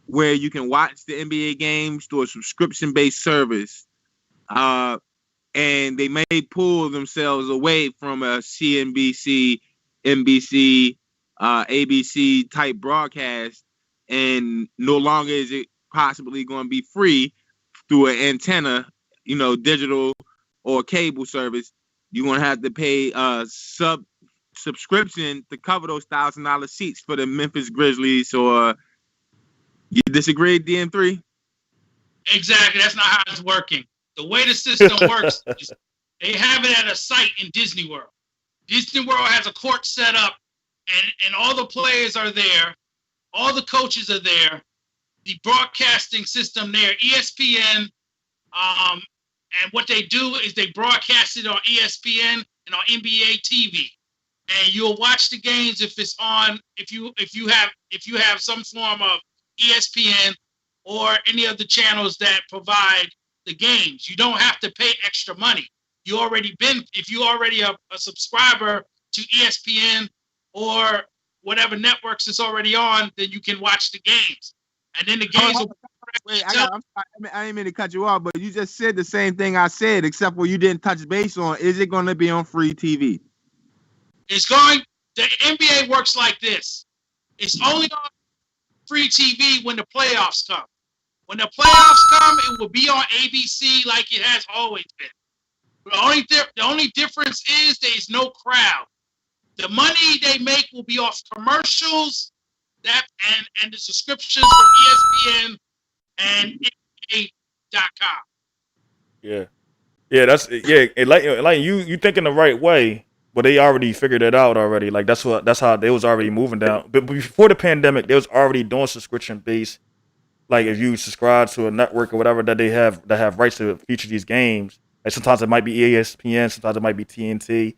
where you can watch the NBA games through a subscription-based service, and they may pull themselves away from a CNBC, NBC, ABC type broadcast, and no longer is it possibly going to be free through an antenna, digital or cable service. You're going to have to pay subscription to cover those $1,000 seats for the Memphis Grizzlies. Or you disagree, DM3? Exactly. That's not how it's working. The way the system works is they have it at a site in Disney World. Disney World has a court set up, and all the players are there. All the coaches are there. The broadcasting system there, ESPN, and what they do is they broadcast it on ESPN and on NBA TV. And you'll watch the games if it's on. If you have some form of ESPN or any of the channels that provide the games, you don't have to pay extra money. If you already a subscriber to ESPN or whatever networks it's already on, then you can watch the games. And then the games will. Wait, I didn't mean to cut you off, but you just said the same thing I said, except for you didn't touch base on. Is it going to be on free TV? The NBA works like this. It's only on free TV when the playoffs come. When the playoffs come, it will be on ABC like it has always been. The only difference is there's no crowd. The money they make will be off commercials and the subscriptions from ESPN and NBA.com. Yeah, that's like you thinking the right way. But they already figured it out already. Like that's how they was already moving down. But before the pandemic, they was already doing subscription based. Like if you subscribe to a network or whatever that have rights to feature these games. Like sometimes it might be ESPN, sometimes it might be TNT.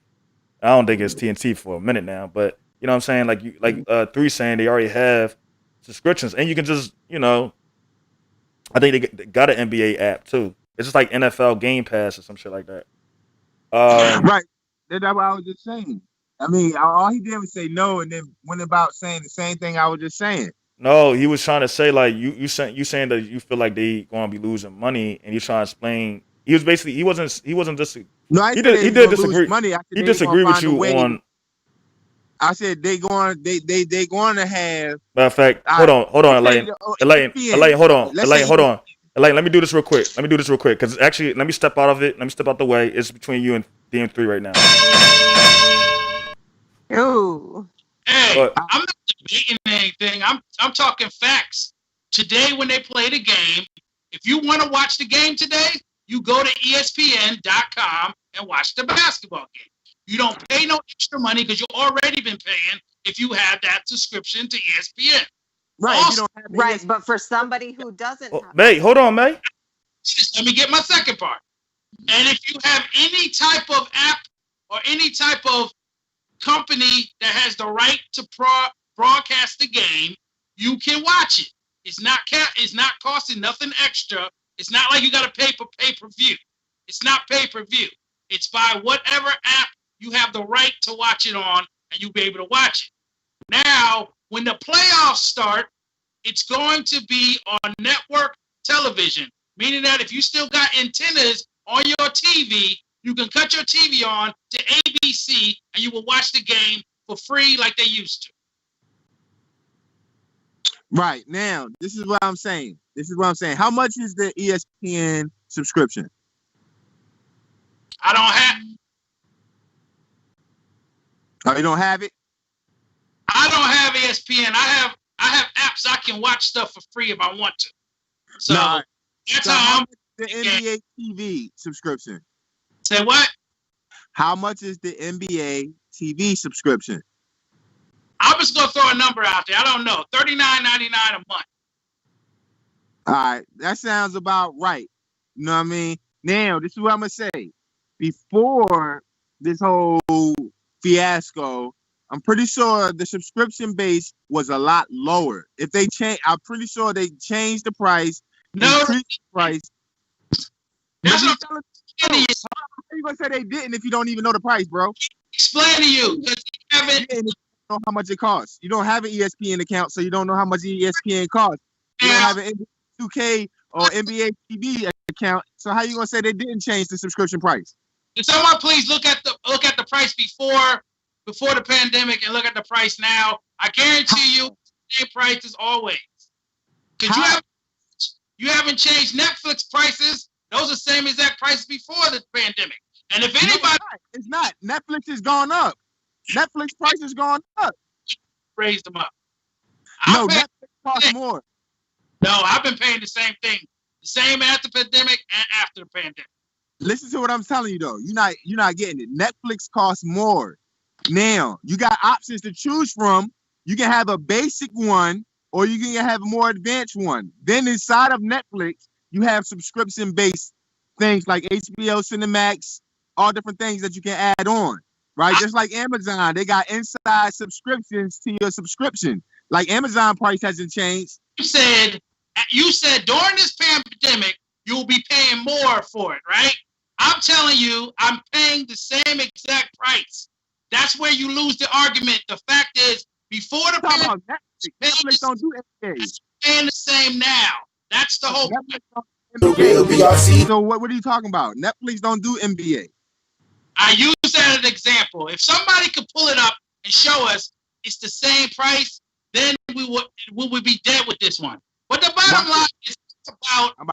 I don't think it's TNT for a minute now, but you know what I'm saying? Like 3 saying they already have subscriptions, and you can just I think they got an NBA app too. It's just like NFL Game Pass or some shit like that. Right. That's what I was just saying. I mean, all he did was say no, and then went about saying the same thing I was just saying. No, he was trying to say like you saying that you feel like they going to be losing money, and he's trying to explain. He was basically he wasn't just. No, I he said did disagree. Lose money. He disagreed with you on. I said they going to have. Matter of fact, hold on, Elaine, hold on. Like, let me do this real quick. Because actually, let me step out of it. Let me step out the way. It's between you and DM3 right now. Ooh. Hey, But I'm not debating anything. I'm talking facts. Today, when they play the game, if you want to watch the game today, you go to ESPN.com and watch the basketball game. You don't pay no extra money because you've already been paying if you have that subscription to ESPN. Right. Also, You don't have Right, but for somebody who doesn't have May, hold on, May. let me get my second part. And if you have any type of app or any type of company that has the right to broadcast the game, you can watch it. It's not costing nothing extra. It's not like you got to pay for pay-per-view. It's not pay-per-view. It's by whatever app you have the right to watch it on, and you'll be able to watch it. Now, when the playoffs start, it's going to be on network television, meaning that if you still got antennas on your TV, you can cut your TV on to ABC, and you will watch the game for free like they used to. Right. Now, this is what I'm saying. How much is the ESPN subscription? I don't have. Oh, you don't have it? I don't have ESPN. I have apps I can watch stuff for free if I want to. So No. that's So how I'm. the NBA TV subscription. Say what? How much is the NBA TV subscription? I'm just gonna throw a number out there. I don't know. $39.99 a month. All right, that sounds about right. You know what I mean? Now, this is what I'm gonna say. Before this whole fiasco, I'm pretty sure the subscription base was a lot lower. If they change, I'm pretty sure they changed the price, No, increased the price. that's But what you I'm telling you. how you gonna say they didn't if you don't even know the price, bro? Explain to you because you haven't. Yeah, and you don't know how much it costs. You don't have an ESPN account, so you don't know how much ESPN costs. You don't have an NBA 2K or NBA TV account, so how you gonna say they didn't change the subscription price? Can someone please look at the price before the pandemic and look at the price now? I guarantee you, same price as always. Because you haven't changed Netflix prices. Those are the same exact prices before the pandemic. And if anybody It's not. Netflix has gone up. Netflix price has gone up. raised them up, Netflix costs more. No, I've been paying the same thing, the same after the pandemic and after the pandemic. Listen to what I'm telling you though. You're not getting it. Netflix costs more. Now you got options to choose from. You can have a basic one, or you can have a more advanced one. Then inside of Netflix, you have subscription-based things like HBO Cinemax, all different things that you can add on. Right? Just like Amazon, they got inside subscriptions to your subscription. Like Amazon price hasn't changed. You said during this pandemic, you'll be paying more for it, right? I'm telling you, I'm paying the same exact price. That's where you lose the argument. The fact is, before the pandemic, Netflix don't do NBA. paying the same now. That's the whole NBA. So what are you talking about? Netflix don't do NBA. I use that as an example. If somebody could pull it up and show us it's the same price, then we would be dead with this one. But the bottom line is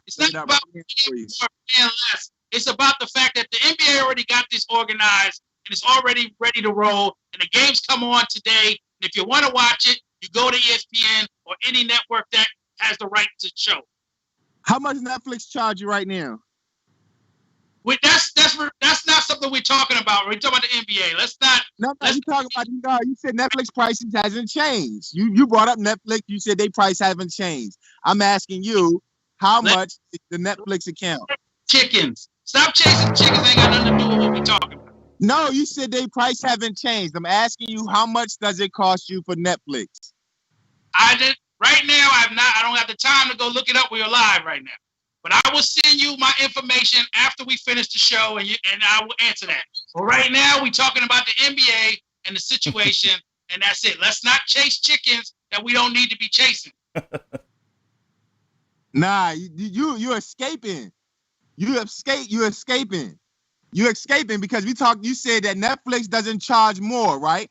it's not about paying more, paying less. It's about the fact that the NBA already got this organized and it's already ready to roll. And the games come on today. And if you want to watch it, you go to ESPN or any network that has the right to show. How much Netflix charge you right now? That's not something we're talking about. We're talking about the NBA. Let's not. No, you talking about. You said Netflix prices hasn't changed. You brought up Netflix. You said they price haven't changed. I'm asking you, how much is the Netflix account? Chickens. Stop chasing chickens. Ain't got nothing to do with what we're talking about. No, you said they price haven't changed. I'm asking you, how much does it cost you for Netflix? Right now, I don't have the time to go look it up. We're live right now. But I will send you my information after we finish the show, and I will answer that. But right now, we're talking about the NBA and the situation, and that's it. Let's not chase chickens that we don't need to be chasing. Nah, you're escaping. You're escaping because you said that Netflix doesn't charge more, right?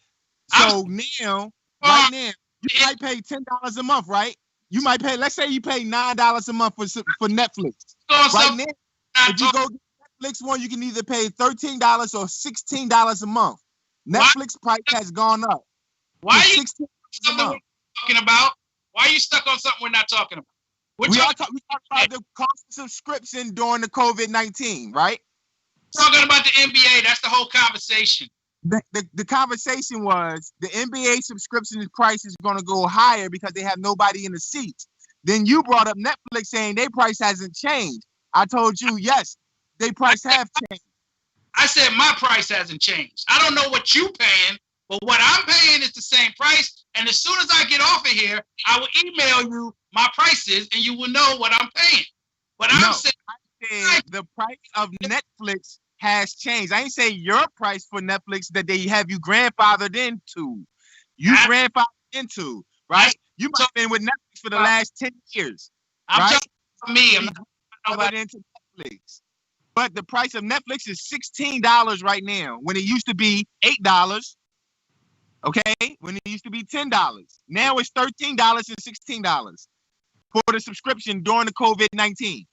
So right now, you might pay $10 a month, right? You might pay. Let's say you pay $9 a month for Netflix. Right now, if you go get Netflix one, you can either pay $13 or $16 a month. Netflix price has gone up. Why are you something we're talking about? Why are you stuck on something we're not talking about? We talk about the cost of subscription during the COVID-19, right? Talking about the NBA. That's the whole conversation. The conversation was the NBA subscription price is going to go higher because they have nobody in the seats. Then you brought up Netflix saying their price hasn't changed. I told you, yes, their price have changed. I said my price hasn't changed. I don't know what you paying, but what I'm paying is the same price. And as soon as I get off of here, I will email you my prices and you will know what I'm paying. But I'm saying the price of Netflix has changed. I ain't say your price for Netflix that they have you grandfathered into. Grandfathered into, right? You might have been with Netflix for the last 10 years. I'm talking about me. I'm not into Netflix. But the price of Netflix is $16 right now when it used to be $8. Okay? When it used to be $10. Now it's $13 and $16 for the subscription during the COVID-19.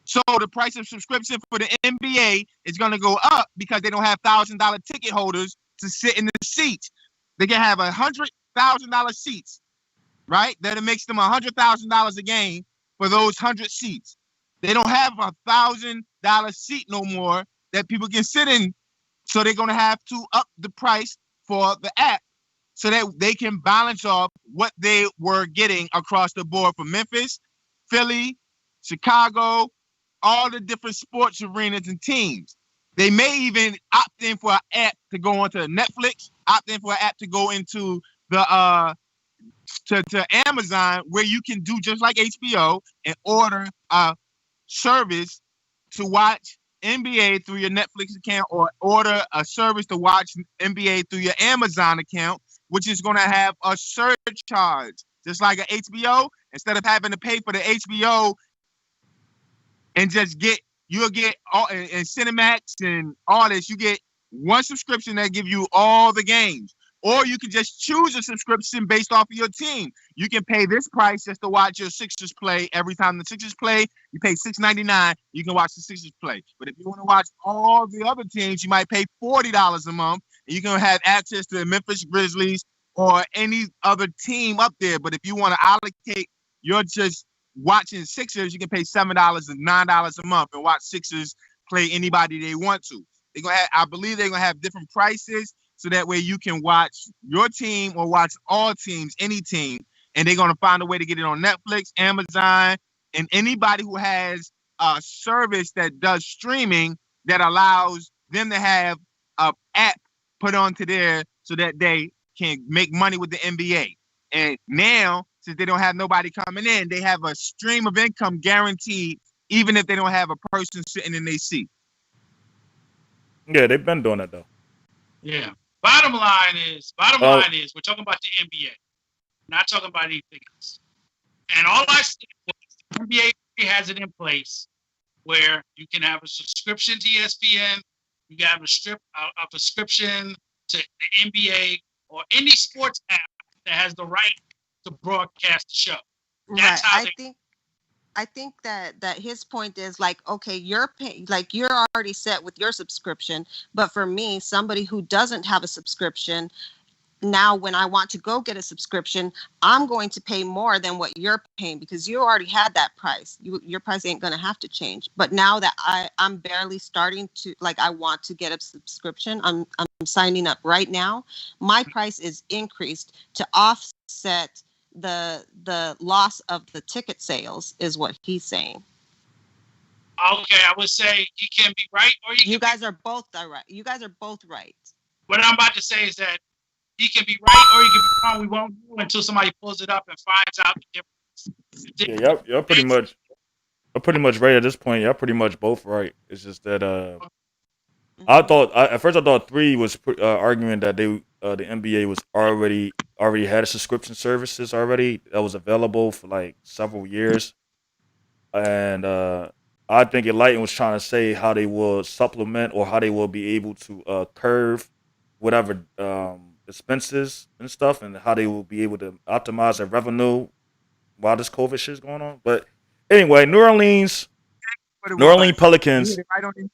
So the price of subscription for the NBA is going to go up because they don't have $1,000 ticket holders to sit in the seats. They can have $100,000 seats, right? That makes them $100,000 a game for those 100 seats. They don't have $1,000 seat no more that people can sit in. So they're going to have to up the price for the app so that they can balance off what they were getting across the board from Memphis, Philly, Chicago, all the different sports arenas and teams. They may even opt in for an app to go onto Netflix, opt in for an app to go into the to Amazon, where you can do just like HBO and order a service to watch NBA through your Netflix account, or order a service to watch NBA through your Amazon account, which is going to have a surcharge, just like an HBO. Instead of having to pay for the HBO and you'll get all and Cinemax and all this, you get one subscription that give you all the games. Or you can just choose a subscription based off of your team. You can pay this price just to watch your Sixers play. Every time the Sixers play, you pay $6.99. You can watch the Sixers play. But if you want to watch all the other teams, you might pay $40 a month, and you can have access to the Memphis Grizzlies or any other team up there. But if you want to allocate, you're just watching Sixers, you can pay $7 and $9 a month and watch Sixers play anybody they want to. I believe they're gonna have different prices, so that way you can watch your team or watch all teams, any team, and they're going to find a way to get it on Netflix, Amazon, and anybody who has a service that does streaming that allows them to have an app put onto there so that they can make money with the NBA. And now, since they don't have nobody coming in, they have a stream of income guaranteed, even if they don't have a person sitting in their seat. Yeah, they've been doing that, though. Yeah. Bottom line is, we're talking about the NBA, not talking about anything else. And all I said was the NBA has it in place where you can have a subscription to ESPN, you can have a subscription to the NBA or any sports app that has the right to broadcast the show. That's how I think that his point is like, okay, you're already set with your subscription, but for me, somebody who doesn't have a subscription, now when I want to go get a subscription, I'm going to pay more than what you're paying because you already had that price. Your price ain't going to have to change. But now that I'm barely starting to, like, I want to get a subscription, I'm signing up right now. My price is increased to offset the loss of the ticket sales, is what he's saying. Okay, I would say he can be right, or you guys are both right. You guys are both right. What I'm about to say is that he can be right or he can be wrong. We won't know until somebody pulls it up and finds out the difference. Yeah, y'all pretty much right at this point. Y'all pretty much both right. It's just that at first I thought 3 was arguing that the NBA was already had subscription services already that was available for like several years, and I think Enlighten was trying to say how they will supplement or how they will be able to curve whatever expenses and stuff, and how they will be able to optimize their revenue while this COVID shit is going on. But anyway, New Orleans What it Pelicans. You hit it right on it.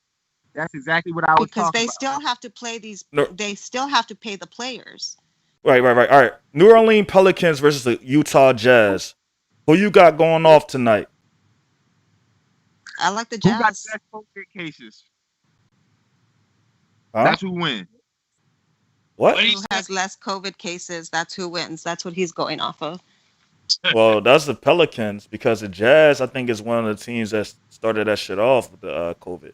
That's exactly what I was Because talking they about. still have to play these. No. They still have to pay the players. Right. All right. New Orleans Pelicans versus the Utah Jazz. Who you got going off tonight? I like the Who got Jazz. less COVID cases? Huh? That's who wins. What? Who has less COVID cases? That's who wins. That's what he's going off of. Well, that's the Pelicans because the Jazz, I think, is one of the teams that started that shit off with the COVID.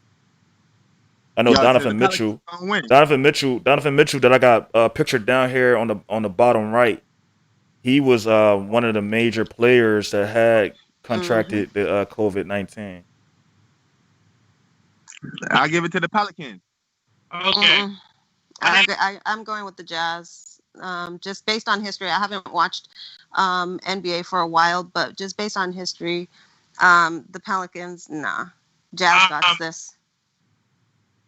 I know Donovan Mitchell. Donovan Mitchell that I got pictured down here on the bottom right. He was one of the major players that had contracted the COVID-19. I'll give it to the Pelicans. Okay. I'm going with the Jazz. Just based on history, I haven't watched NBA for a while, but just based on history, the Pelicans, nah. Jazz got this.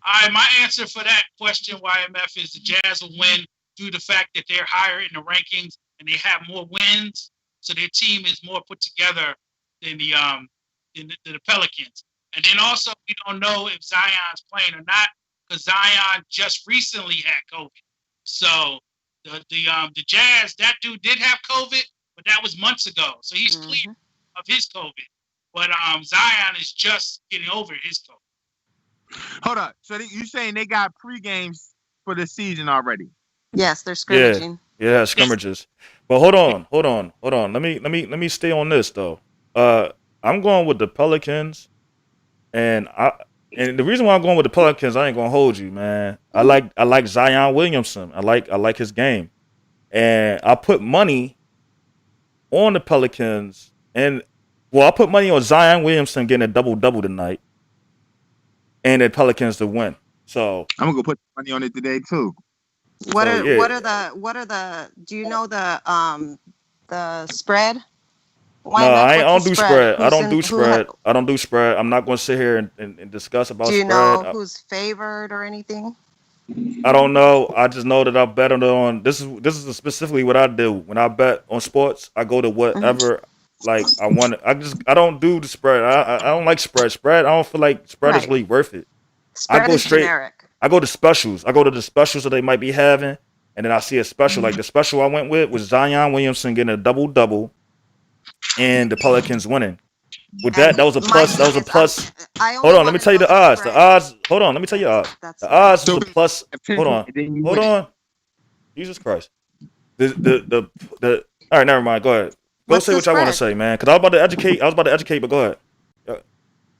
All right, my answer for that question, YMF, is the Jazz will win due to the fact that they're higher in the rankings and they have more wins, so their team is more put together than the Pelicans. And then also, we don't know if Zion's playing or not because Zion just recently had COVID. So the Jazz, that dude did have COVID, but that was months ago. So he's clear of his COVID. But Zion is just getting over his COVID. Hold up. So you saying they got pre-games for the season already? Yes, they're scrimmaging. Yeah, scrimmages. But hold on. Let me stay on this though. I'm going with the Pelicans, and the reason why I'm going with the Pelicans, I ain't gonna hold you, man. I like Zion Williamson. I like his game, and I put money on the Pelicans, and I put money on Zion Williamson getting a double tonight, and the Pelicans to win. So I'm gonna go put money on it today too. What are the do you know the spread? I don't do spread. I don't do spread. I'm not going to sit here and discuss about spread. Do you know who's favored or anything? I don't know. I just know that I bet on this is specifically what I do. When I bet on sports, I go to whatever like I want. I don't do the spread. I don't like spread. I don't feel like spread is really worth it. Spread is generic. I go to specials. I go to the specials that they might be having, and then I see a special. Like the special I went with was Zion Williamson getting a double, and the Pelicans winning. With that was a plus. That was a plus. Hold on, let me tell you the odds. The odds. Hold on, let me tell you the odds. The odds was a plus. Hold on. Jesus Christ. The. All right, never mind. Go ahead. Go say what y'all want to say, man. Because I was about to educate, but go ahead.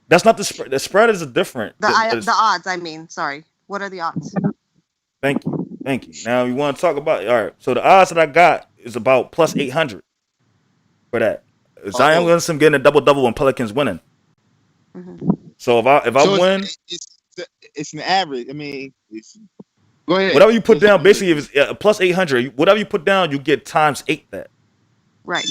That's not the spread. The spread is a different. The odds. I mean, sorry. What are the odds? Thank you. Now you want to talk about all right. So the odds that I got is about plus 800 for that. Zion Williamson getting a double and Pelicans winning. So if I win, it's an average. I mean, go ahead. Whatever you put down, basically, if it's plus 800, whatever you put down, you get times 8 that. Right.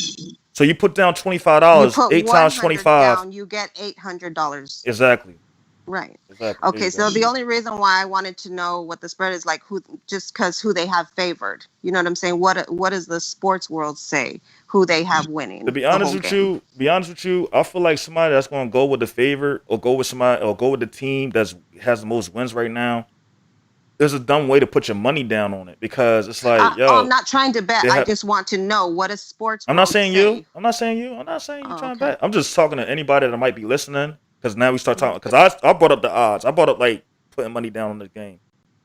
So you put down $25, 8 times 25. Down, you get $800. Exactly. Right. Exactly. Okay, so the only reason why I wanted to know what the spread is like, who they have favored. You know what I'm saying? What does the sports world say? Who they have winning? To be honest with you, I feel like somebody that's going to go with the favorite or go with the team that has the most wins right now. There's a dumb way to put your money down on it because it's like, I'm not trying to bet. I just want to know what is sports. I'm not saying you. I'm not saying you trying to bet. I'm just talking to anybody that might be listening. Because now we start talking. Because I brought up the odds. I brought up like putting money down on this game.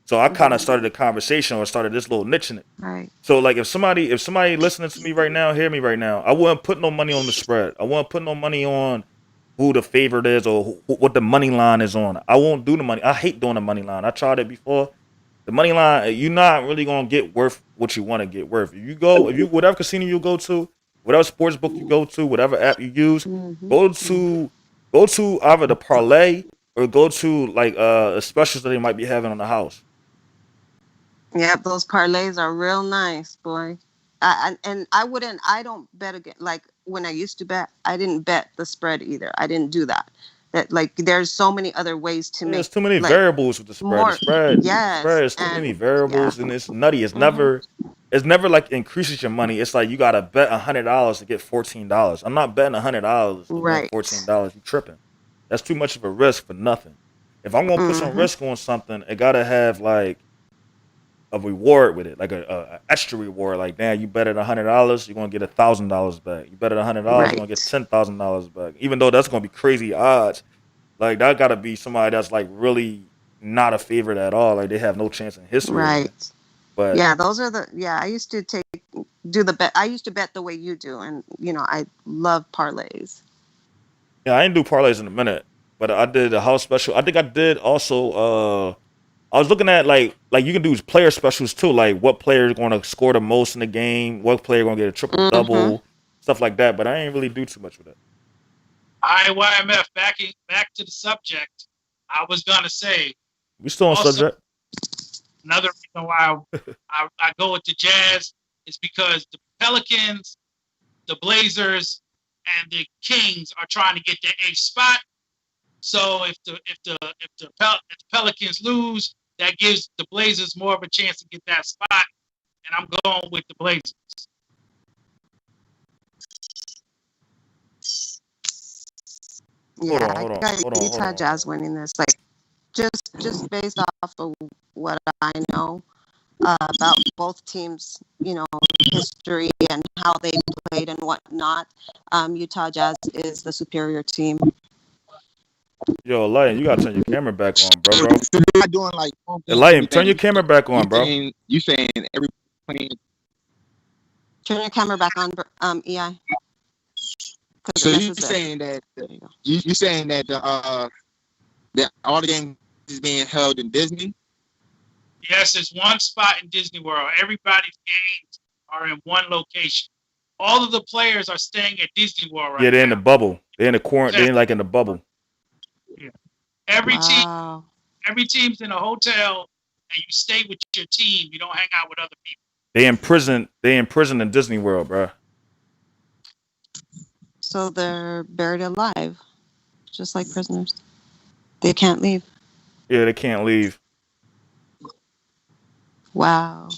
So I kind of started a conversation or started this little niche in it. Right. So like if somebody listening to me right now, hear me right now, I wouldn't put no money on the spread. I wouldn't put no money on who the favorite is or what the money line is on. I won't do the money. I hate doing the money line. I tried it before. The money line, you're not really gonna get worth what you want to get worth. Whatever casino you go to, whatever sports book you go to, whatever app you use, go to either the parlay or go to like specials that they might be having on the house. Yeah, those parlays are real nice, boy. I don't bet again. Like when I used to bet, I didn't bet the spread either. I didn't do that. That like there's so many other ways to make. There's too many variables with the spread. The spread is too many variables and it's nutty. It's never it's never like increases your money. It's like you gotta bet $100 to get $14. I'm not betting $100 to win Right. $14. You tripping? That's too much of a risk for nothing. If I'm gonna put some risk on something, it gotta have like a reward with it, like a extra reward. Like, damn, you bet at $100, you're gonna get $1,000 back. You bet at $100, you're gonna get $10,000 back. Even though that's gonna be crazy odds, like that gotta be somebody that's like really not a favorite at all. Like they have no chance in history. Right. But yeah, those are the I used to do the bet. I used to bet the way you do, and I love parlays. Yeah, I didn't do parlays in a minute, but I did a house special. I think I did also. I was looking at like you can do player specials too, like what player is going to score the most in the game, what player going to get a triple double, stuff like that. But I ain't really do too much with it. All right, YMF, back to the subject. I was gonna say we still on also, subject. Another reason why I go with the Jazz is because the Pelicans, the Blazers, and the Kings are trying to get their 8th spot. So if the Pelicans lose, that gives the Blazers more of a chance to get that spot, and I'm going with the Blazers. Yeah, I got Utah Jazz winning this. Like, just based off of what I know about both teams, history and how they played and whatnot. Utah Jazz is the superior team. Yo, Lion, you gotta turn your camera back on, bro. So they're not doing like. Lion, turn your camera back on, bro. You saying every playing. Turn your camera back on, EI. So you saying that you saying that that all the games is being held in Disney? Yes, it's one spot in Disney World. Everybody's games are in one location. All of the players are staying at Disney World right now. Yeah, they're in the bubble. They're in the quarantine. They're like in the bubble. Yeah. Every team's in a hotel, and you stay with your team. You don't hang out with other people. They in prison in Disney World, bro. So they're buried alive, just like prisoners. They can't leave. Yeah, they can't leave. Wow.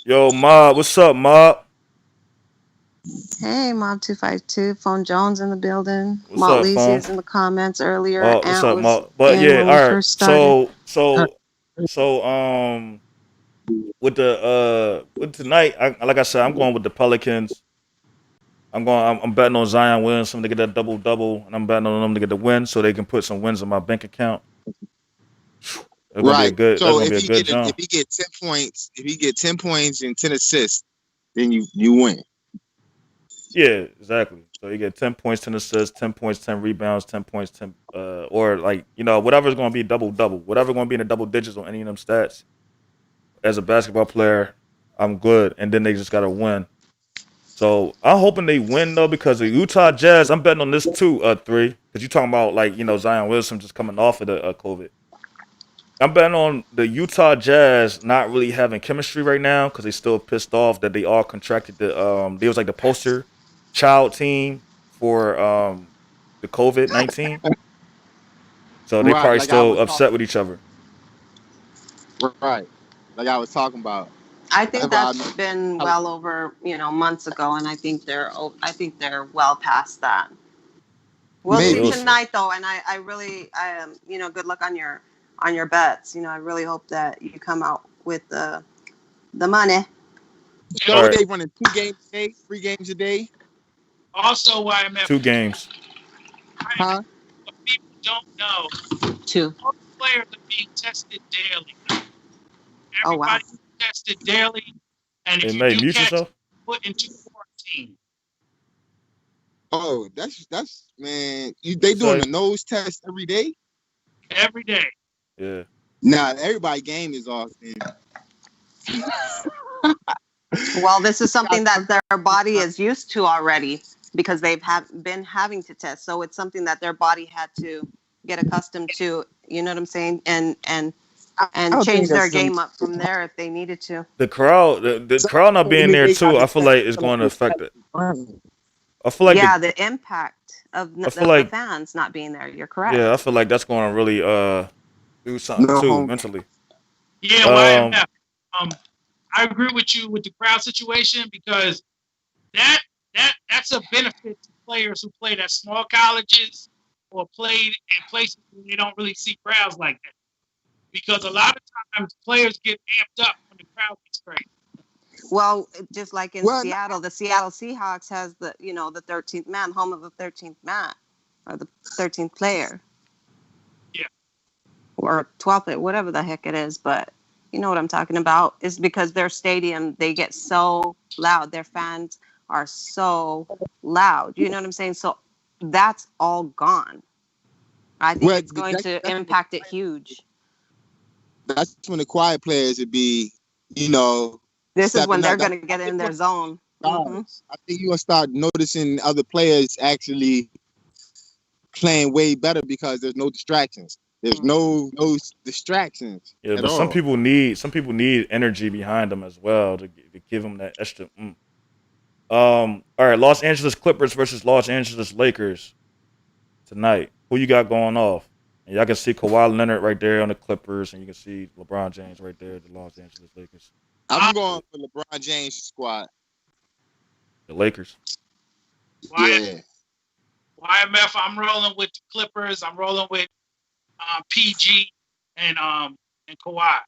Yo, Mob, what's up, Mob? Hey, Mob 252, Phone Jones in the building. What's up, Phone? is in the comments earlier. What's up, Mob? But yeah, all right. So with tonight, like I said, I'm going with the Pelicans. I'm betting on Zion Williamson to get that double, and I'm betting on them to get the win so they can put some wins in my bank account. Right. So if he get 10 points and 10 assists, then you win. Yeah, exactly. So you get 10 points, 10 assists, 10 points, 10 rebounds, 10 points, 10 or like whatever's going to be double, whatever going to be in the double digits on any of them stats. As a basketball player, I'm good, and then they just got to win. So I'm hoping they win though, because the Utah Jazz, I'm betting on this too, 3, because you're talking about like Zion Williamson just coming off of the COVID. I'm betting on the Utah Jazz not really having chemistry right now because they still pissed off that they all contracted they was like the poster child team for the COVID-19. So they probably still upset with each other. Right, like I was talking about. I think that's been well over months ago, and I think they're well past that. We'll see tonight though, and I really good luck on your bets. I really hope that you come out with the money. So they running 2 games a day, 3 games a day. Also, YMF 2 games. Huh? What people don't know, 2. All the players are being tested daily. Everybody tested daily, and if you do catch, yourself? Put into quarantine. Oh, that's man. They doing a nose test every day. Every day. Yeah. Nah, everybody game is off. Man. Well, this is something that their body is used to already because they've been having to test. So it's something that their body had to get accustomed to. You know what I'm saying? And change their game up from there if they needed to. The crowd, the crowd not being there too, I feel like it's going to affect it. I feel like the impact of the fans not being there. You're correct. Yeah, I feel like that's going to really do something too mentally. Yeah, I agree with you with the crowd situation because that's a benefit to players who played at small colleges or played in places where they don't really see crowds like that. Because a lot of times players get amped up when the crowd gets crazy. Well, just like in Well, Seattle, the Seattle Seahawks has the 13th man, home of the 13th man, or the 13th player. Yeah. Or 12th, whatever the heck it is, but you know what I'm talking about. It's because their stadium, they get so loud. Their fans are so loud. You know what I'm saying? So that's all gone. I think it's going to impact it huge. That's when the quiet players would be, you know. This is when they're going to get in their zone. Mm-hmm. I think you're going to start noticing other players actually playing way better because there's no distractions. There's no distractions. Yeah, at but all. some people need energy behind them as well to give them that extra. All right, Los Angeles Clippers versus Los Angeles Lakers tonight. Who you got going off? And y'all can see Kawhi Leonard right there on the Clippers, and you can see LeBron James right there at the Los Angeles Lakers. I'm going for LeBron James squad. The Lakers. Yeah. YMF, I'm rolling with the Clippers. I'm rolling with PG and Kawhi.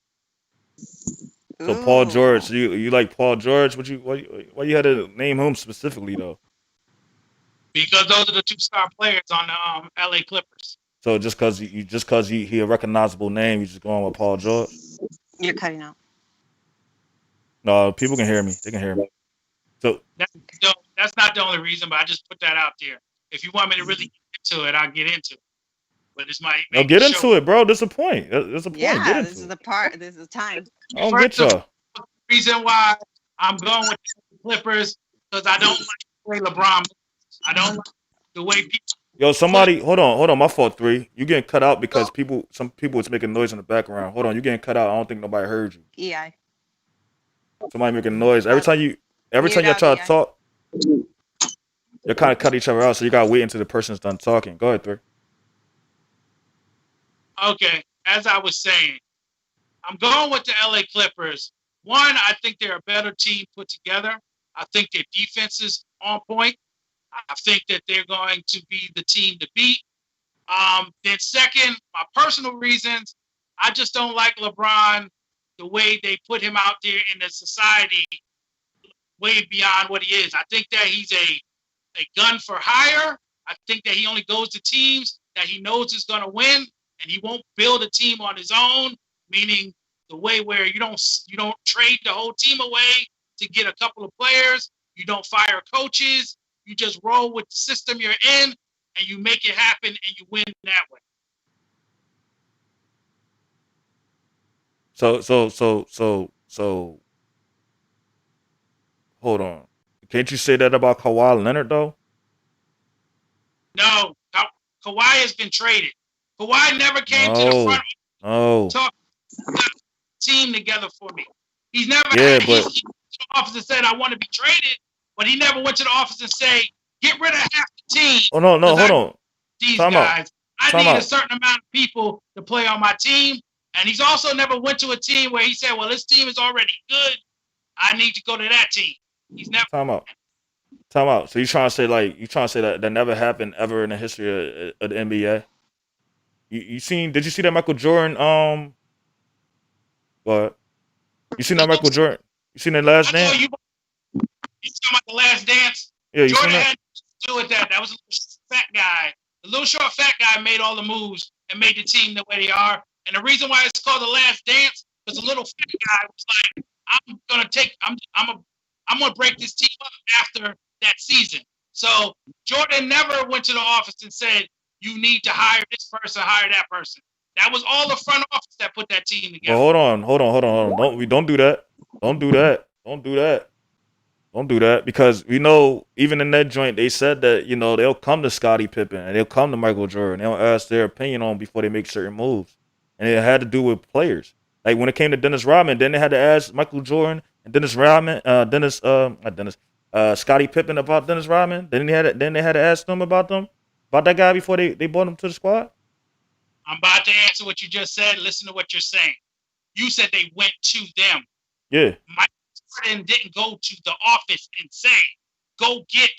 So Paul George, so you like Paul George? Why you had to name him specifically though? Because those are the two star players on the LA Clippers. So just cause he a recognizable name, you just going with Paul George? You're cutting out. No, people can hear me. They can hear me. So that's not the only reason, but I just put that out there. If you want me to really get into it, I'll get into it. But this might no, get into it, bro. There's a point. There's a point. Yeah, this is the part. This is time. I don't get y'all. The reason why I'm going with the Clippers because I don't like the way LeBron. I don't like the way people. Yo, somebody, hold on. My fault, 3. You getting cut out because some people was making noise in the background. Hold on, you getting cut out. I don't think nobody heard you. EI. Somebody making noise. Every time y'all try to talk, you kind of cut each other out, so you gotta wait until the person's done talking. Go ahead, 3. Okay, as I was saying, I'm going with the LA Clippers. One, I think they're a better team put together. I think their defense is on point. I think that they're going to be the team to beat. Then second, my personal reasons, I just don't like LeBron, the way they put him out there in the society way beyond what he is. I think that he's a gun for hire. I think that he only goes to teams that he knows is going to win, and he won't build a team on his own, meaning the way where you don't trade the whole team away to get a couple of players. You don't fire coaches. You just roll with the system you're in, and you make it happen, and you win that way. So. Hold on. Can't you say that about Kawhi Leonard though? No, Kawhi has been traded. Kawhi never came to the front. Talk team together for me. He's never had he to the office and said, I want to be traded, but he never went to the office and say, get rid of half the team. Oh no, hold on. These guys. I need a certain amount of people to play on my team. And he's also never went to a team where he said, well, this team is already good. I need to go to that team. He's never Time out. So you trying to say that never happened ever in the history of the NBA? Did you see that Michael Jordan what? You seen that Michael Jordan? You seen that Last Dance? You talking about the Last Dance? Yeah, you Jordan seen that? had to do with that. That was a little fat guy. The little short fat guy made all the moves and made the team the way they are. And the reason why it's called the Last Dance because the little fat guy was like, I'm gonna break this team up after that season. So Jordan never went to the office and said, you need to hire this person, hire that person. That was all the front office that put that team together. Well, hold on. Don't do that. Don't do that because we know even in that joint they said that they'll come to Scottie Pippen and they'll come to Michael Jordan. They'll ask their opinion on before they make certain moves, and it had to do with players. Like when it came to Dennis Rodman, then they had to ask Michael Jordan and Scottie Pippen about Dennis Rodman. Then they had to ask them about that guy before they brought him to the squad. I'm about to answer what you just said. Listen to what you're saying. You said they went to them. Yeah. Michael Jordan didn't go to the office and say, "Go get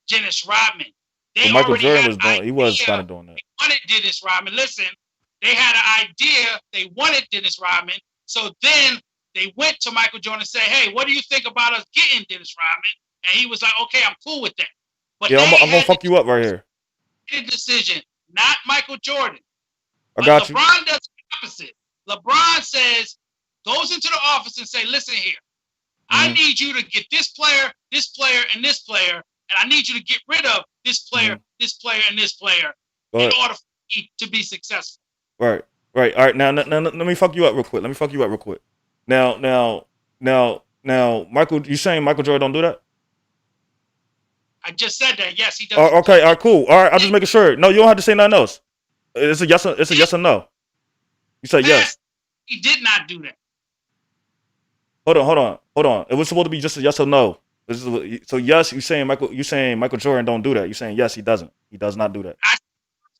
Dennis Rodman." They But Michael already Jordan had was an doing. He was idea. kind of doing that. They wanted Dennis Rodman. Listen, they had an idea. They wanted Dennis Rodman. So then they went to Michael Jordan and said, "Hey, what do you think about us getting Dennis Rodman?" And he was like, "Okay, I'm cool with that." But Yeah, they I'm gonna had fuck you up right here. the decision, not Michael Jordan. I But got you. LeBron does the opposite. LeBron goes into the office and say, "Listen here, I need you to get this player, and this player, and I need you to get rid of this player, this player, and this player in order for me to be successful." Right. All right. Now, let me fuck you up real quick. Now, Michael, you saying Michael Jordan don't do that? I just said that. Yes, he does. Okay. All right. Cool. All right. I'm just making sure. No, you don't have to say nothing else. It's a yes. It's a yes or no. You said yes. He did not do that. Hold on. It was supposed to be just a yes or no. So yes, you saying Michael Jordan don't do that. You saying yes, he doesn't. He does not do that.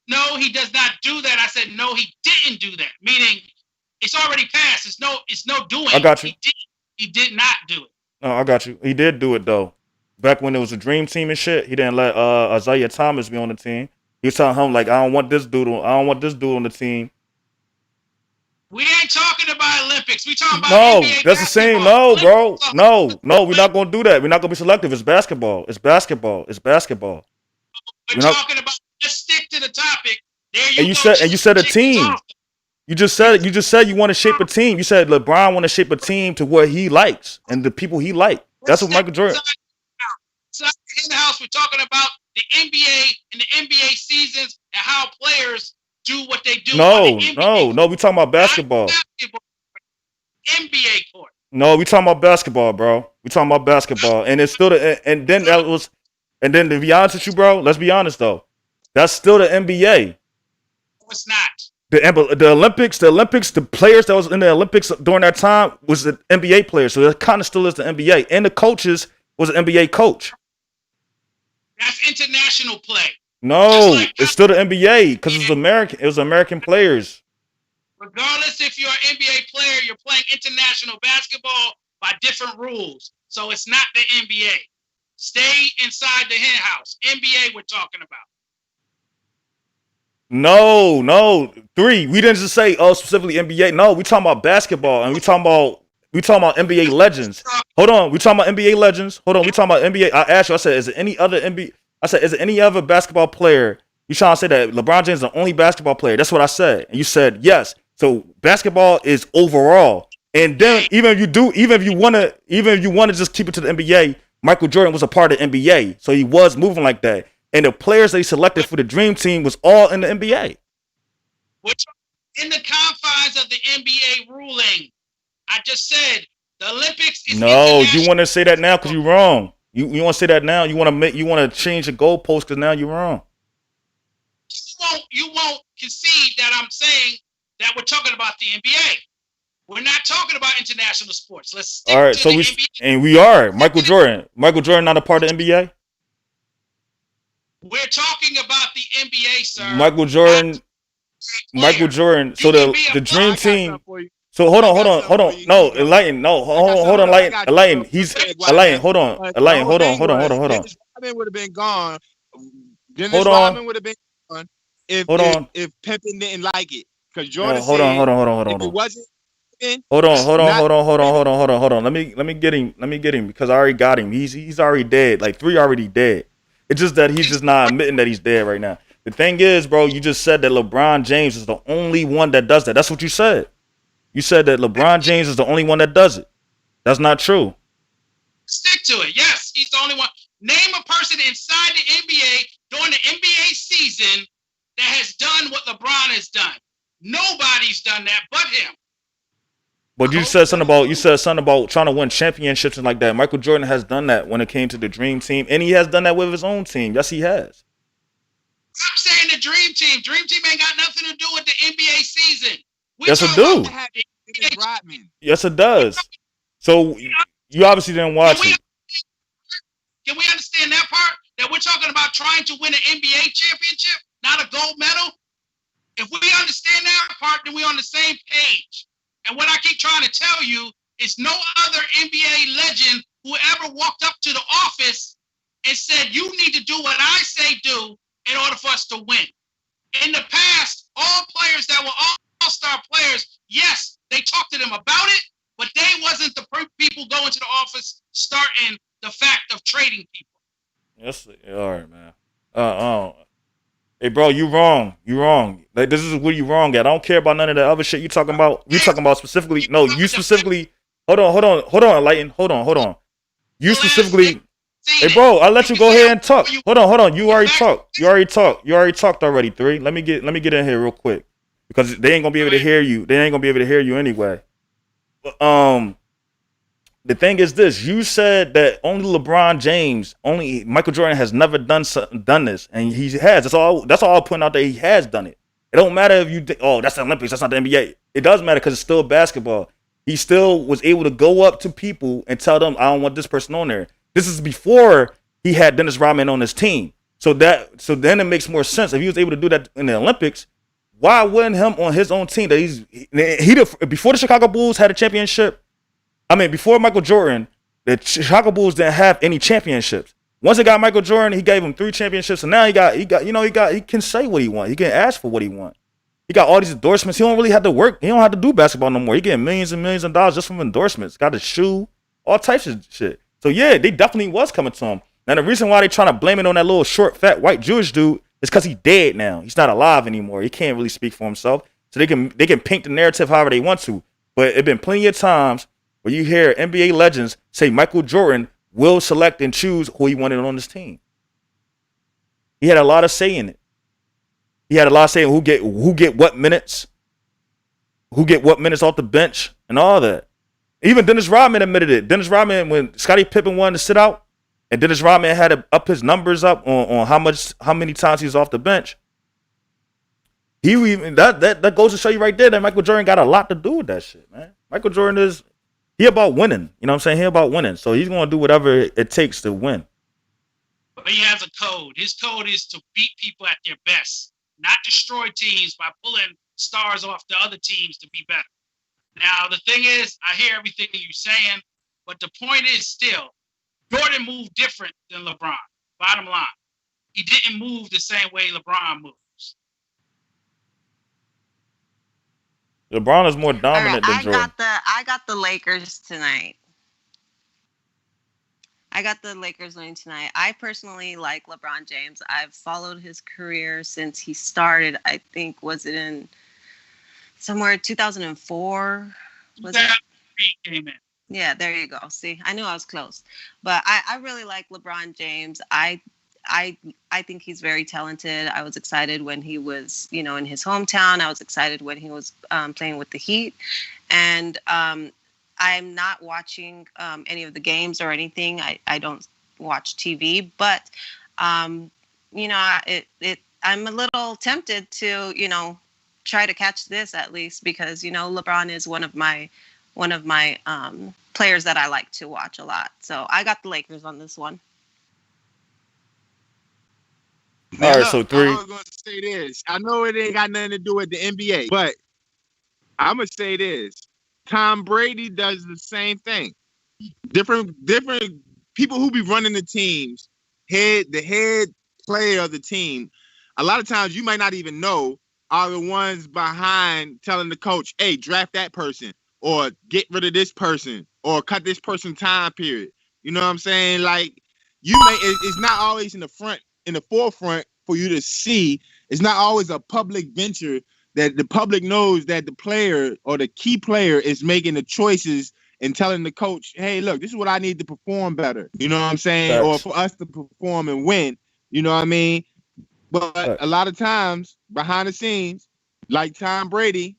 No, he does not do that. I said no, he didn't do that. Meaning, it's already passed. It's no doing. I got you. He did not do it. No, I got you. He did do it though. Back when it was a dream team and shit, he didn't let Isaiah Thomas be on the team. He was telling him like, I don't want this dude on the team. We ain't talking about Olympics. We talking about no, NBA that's the same. No, bro. No, we're not gonna do that. We're not gonna be selective. It's basketball. We're talking about. Let's stick to the topic. There you said a team. You just said you want to shape a team. You said LeBron want to shape a team to what he likes and the people he likes. That's what Michael Jordan. So in the house, we're talking about the NBA and the NBA seasons and how players do what they do. No, we talking about basketball. NBA court. No, we talking about basketball, bro. We talking about basketball, and it's still and then to be honest with you, bro. Let's be honest though, that's still the NBA. It's not. The Olympics, the players that was in the Olympics during that time was the NBA players, so it kind of still is the NBA, and the coaches was an NBA coach. That's international play. No, it's still the NBA because it's American. It was American players. Regardless if you're an NBA player, you're playing international basketball by different rules. So it's not the NBA. Stay inside the hen house. NBA we're talking about. No. 3. We didn't just say specifically NBA. No, we talking about basketball and we talking about NBA legends. Hold on, we talking about NBA legends. Hold on, we talking about NBA. I asked you, I said, is there any other NBA? I said, is there any other basketball player? You trying to say that LeBron James is the only basketball player? That's what I said. And you said yes. So basketball is overall. And then even if you wanna just keep it to the NBA, Michael Jordan was a part of the NBA. So he was moving like that. And the players they selected for the dream team was all in the NBA. Which in the confines of the NBA ruling. I just said the Olympics is no, you want to say that now because you're wrong. You want to say that now. You want to change the goalpost because now you're wrong. You won't concede that I'm saying that we're talking about the NBA. We're not talking about international sports. Let's stick all right. To the NBA. We are Michael Jordan. Michael Jordan not a part of the NBA. We're talking about the NBA, sir. Michael Jordan. So the dream team. So hold on. No, Enlighten. No, hold on, Enlighten. He's Enlighten. Hold on. Dennis Rodman would have been gone. Rodman would have been gone if Pippen didn't like it. Because Jordan hold on. If it wasn't Pippen, hold on. Let me get him because I already got him. He's already dead. Like 3 already dead. It's just that he's just not admitting that he's dead right now. The thing is, bro, you just said that LeBron James is the only one that does that. That's what you said. You said that LeBron James is the only one that does it. That's not true. Stick to it. Yes, he's the only one. Name a person inside the NBA during the NBA season that has done what LeBron has done. Nobody's done that but him. But you said something about trying to win championships and like that. Michael Jordan has done that when it came to the Dream Team, and he has done that with his own team. Yes, he has. I'm saying the Dream Team. Dream Team ain't got nothing to do with the NBA season. Yes, it do. Yes, it does. So you obviously didn't watch it. Can we understand that part? That we're talking about trying to win an NBA championship, not a gold medal? If we understand that part, then we're on the same page. And what I keep trying to tell you is no other NBA legend who ever walked up to the office and said, you need to do what I say do in order for us to win. In the past, all players that were all-star players, yes, they talked to them about it, but they wasn't the people going to the office starting the fact of trading people. Yes, all right, man. Hey, bro, you wrong. You wrong. Like, this is where you wrong at. I don't care about none of the other shit you talking about. You talking about specifically. No, you specifically. Hold on, Lighten. Hold on. You specifically. Hey, bro, I'll let you go ahead and talk. Hold on. You already talked. You already talked already. 3. Let me get in here real quick because they ain't gonna be able to hear you. They ain't gonna be able to hear you anyway. The thing is this: you said that only LeBron James, only Michael Jordan has never done this, and he has. That's all I'll point out, that he has done it. It don't matter if you think, oh, that's the Olympics, that's not the NBA. It does matter because it's still basketball. He still was able to go up to people and tell them, I don't want this person on there. This is before he had Dennis Rodman on his team. So then it makes more sense. If he was able to do that in the Olympics, why wouldn't him on his own team that before the Chicago Bulls had a championship? I mean, before Michael Jordan, the Chicago Bulls didn't have any championships. Once they got Michael Jordan, he gave him 3 championships, and now he can say what he wants. He can ask for what he wants. He got all these endorsements. He don't really have to work. He don't have to do basketball no more. He getting millions and millions of dollars just from endorsements. Got a shoe, all types of shit. So yeah, they definitely was coming to him. Now the reason why they trying to blame it on that little short, fat, white Jewish dude is because he's dead now. He's not alive anymore. He can't really speak for himself. So they can paint the narrative however they want to. But it been plenty of times where you hear NBA legends say Michael Jordan will select and choose who he wanted on his team. He had a lot of say in it. He had a lot of say in who get what minutes, off the bench, and all that. Even Dennis Rodman admitted it. Dennis Rodman, when Scottie Pippen wanted to sit out, and Dennis Rodman had to up his numbers up on how many times he was off the bench. That goes to show you right there that Michael Jordan got a lot to do with that shit, man. Michael Jordan he about winning. You know what I'm saying? He about winning. So he's going to do whatever it takes to win. But he has a code. His code is to beat people at their best, not destroy teams by pulling stars off the other teams to be better. Now, the thing is, I hear everything you're saying, but the point is still, Jordan moved different than LeBron. Bottom line, he didn't move the same way LeBron moves. LeBron is more dominant than Jordan. I got the Lakers tonight. I got the Lakers winning tonight. I personally like LeBron James. I've followed his career since he started. I think, was it in somewhere 2004? Was it? Came in. Yeah, there you go. See, I knew I was close. But I really like LeBron James. I think he's very talented. I was excited when he was, in his hometown. I was excited when he was playing with the Heat. And I'm not watching any of the games or anything. I don't watch TV. But, I'm a little tempted to, try to catch this at least because, LeBron is one of my players that I like to watch a lot. So I got the Lakers on this one. All right, so 3. I was going to say this. I know it ain't got nothing to do with the NBA, but I'm going to say this. Tom Brady does the same thing. Different people who be running the teams, the head player of the team, a lot of times you might not even know are the ones behind telling the coach, hey, draft that person or get rid of this person or cut this person time period. You know what I'm saying? Like, it's not always in the forefront for you to see. It's not always a public venture that the public knows that the player or the key player is making the choices and telling the coach, hey, look, this is what I need to perform better. You know what I'm saying? Facts. Or for us to perform and win. You know what I mean? But a lot of times behind the scenes, like Tom Brady,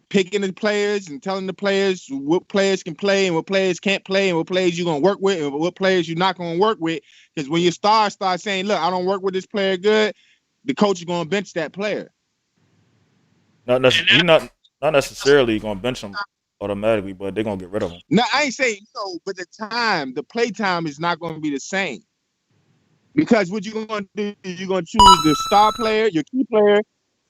picking the players and telling the players what players can play and what players can't play and what players you're going to work with and what players you're not going to work with. Because when your stars start saying, look, I don't work with this player good, the coach is going to bench that player. Not necessarily going to bench him automatically, but they're going to get rid of him. No, I ain't saying no, but the play time is not going to be the same. Because what you're going to do is you're going to choose the star player, your key player,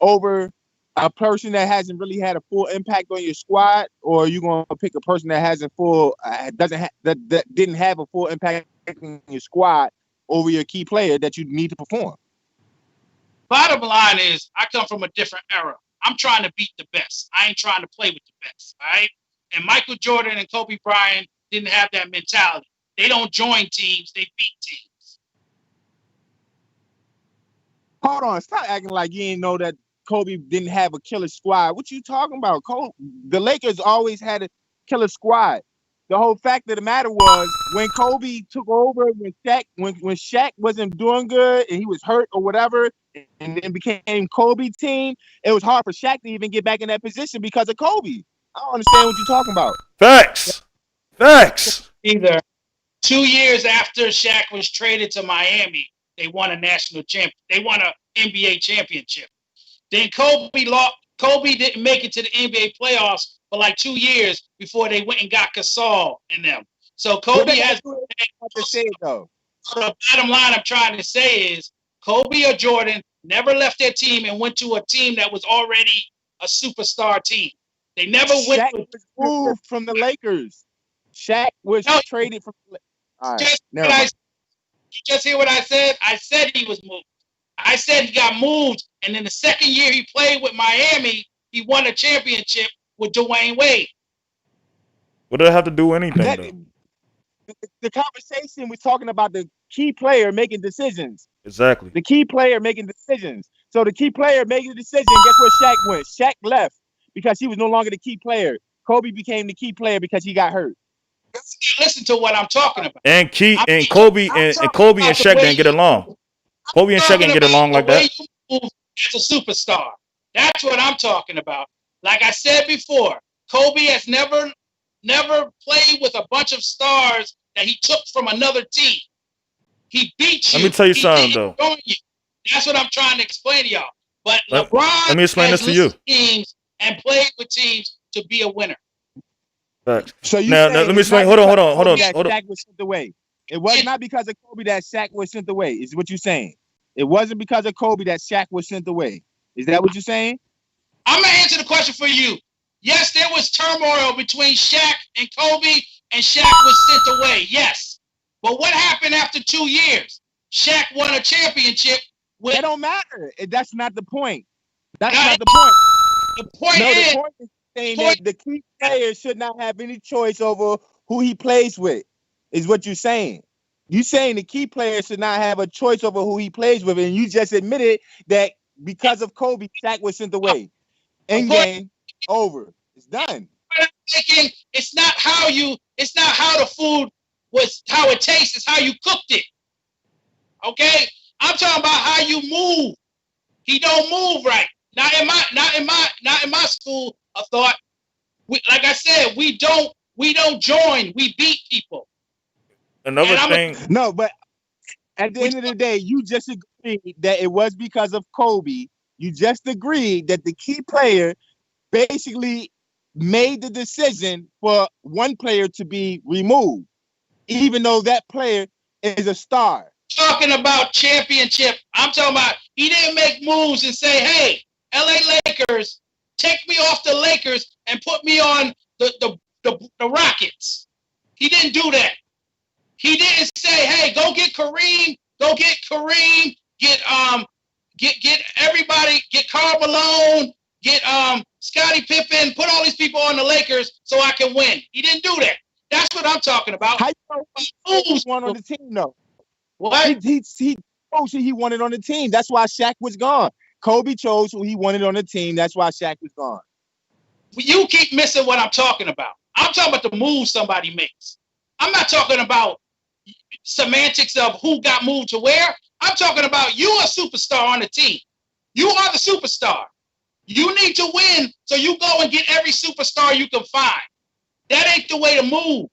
over a person that hasn't really had a full impact on your squad, or are you going to pick a person that hasn't that didn't have a full impact on your squad over your key player that you need to perform? Bottom line is, I come from a different era. I'm trying to beat the best. I ain't trying to play with the best, all right? And Michael Jordan and Kobe Bryant didn't have that mentality. They don't join teams, they beat teams. Hold on, stop acting like you didn't know that Kobe didn't have a killer squad. What you talking about? The Lakers always had a killer squad. The whole fact of the matter was when Kobe took over, when Shaq wasn't doing good and he was hurt or whatever, and then became Kobe team, it was hard for Shaq to even get back in that position because of Kobe. I don't understand what you're talking about. Facts. Either 2 years after Shaq was traded to Miami, they won a national champion. They won an NBA championship. Then Kobe didn't make it to the NBA playoffs for like 2 years before they went and got Gasol in them. So Kobe has to say it though. So the bottom line I'm trying to say is Kobe or Jordan never left their team and went to a team that was already a superstar team. They never went. Shaq was moved from the Lakers. Shaq was traded from the Lakers. All right, you just hear what I said? I said he was moved. I said he got moved, and then the second year he played with Miami, he won a championship with Dwayne Wade. What did it have to do with anything, though? The conversation was talking about the key player making decisions. Exactly. The key player making decisions. So the key player making the decision, guess where Shaq went? Shaq left because he was no longer the key player. Kobe became the key player because he got hurt. Listen to what I'm talking about. And Kobe and Shaq didn't get along. Kobe and Shaq didn't get along like that. As a superstar. That's what I'm talking about. Like I said before, Kobe has never played with a bunch of stars that he took from another team. He beat you. Let me tell you something, though. That's what I'm trying to explain to y'all. But LeBron let me explain this to you. Teams and played with teams to be a winner. Facts. So you now let me explain. Hold on. Shaq was sent away. It was not because of Kobe that Shaq was sent away. Is what you're saying? It wasn't because of Kobe that Shaq was sent away. Is that what you're saying? I'm gonna answer the question for you. Yes, there was turmoil between Shaq and Kobe, and Shaq was sent away. Yes, but what happened after 2 years? Shaq won a championship. It don't matter. That's not the point. That's not the point. The point is saying that the key player should not have any choice over who he plays with. Is what you're saying. You saying the key player should not have a choice over who he plays with, and you just admitted that because of Kobe, Shaq was sent away. End game over. It's done. I'm thinking it's not how the food was, how it tastes, it's how you cooked it. Okay, I'm talking about how you move. He don't move right. Not in my school of thought. Like I said, we don't join. We beat people. Another thing. No, but at the end of the day, you just agreed that it was because of Kobe. You just agreed that the key player basically made the decision for one player to be removed, even though that player is a star. Talking about championship. I'm talking about he didn't make moves and say, hey, LA Lakers, take me off the Lakers and put me on the Rockets. He didn't do that. He didn't say, hey, go get Kareem, get everybody, get Karl Malone, get Scottie Pippen, put all these people on the Lakers so I can win. He didn't do that. That's what I'm talking about. How you know one on the team though? What? He chose who he wanted on the team. That's why Shaq was gone. Kobe chose who he wanted on the team. That's why Shaq was gone. You keep missing what I'm talking about. I'm talking about the move somebody makes. I'm not talking about semantics of who got moved to where. I'm talking about you are a superstar on the team. You are the superstar. You need to win, so you go and get every superstar you can find. That ain't the way to move.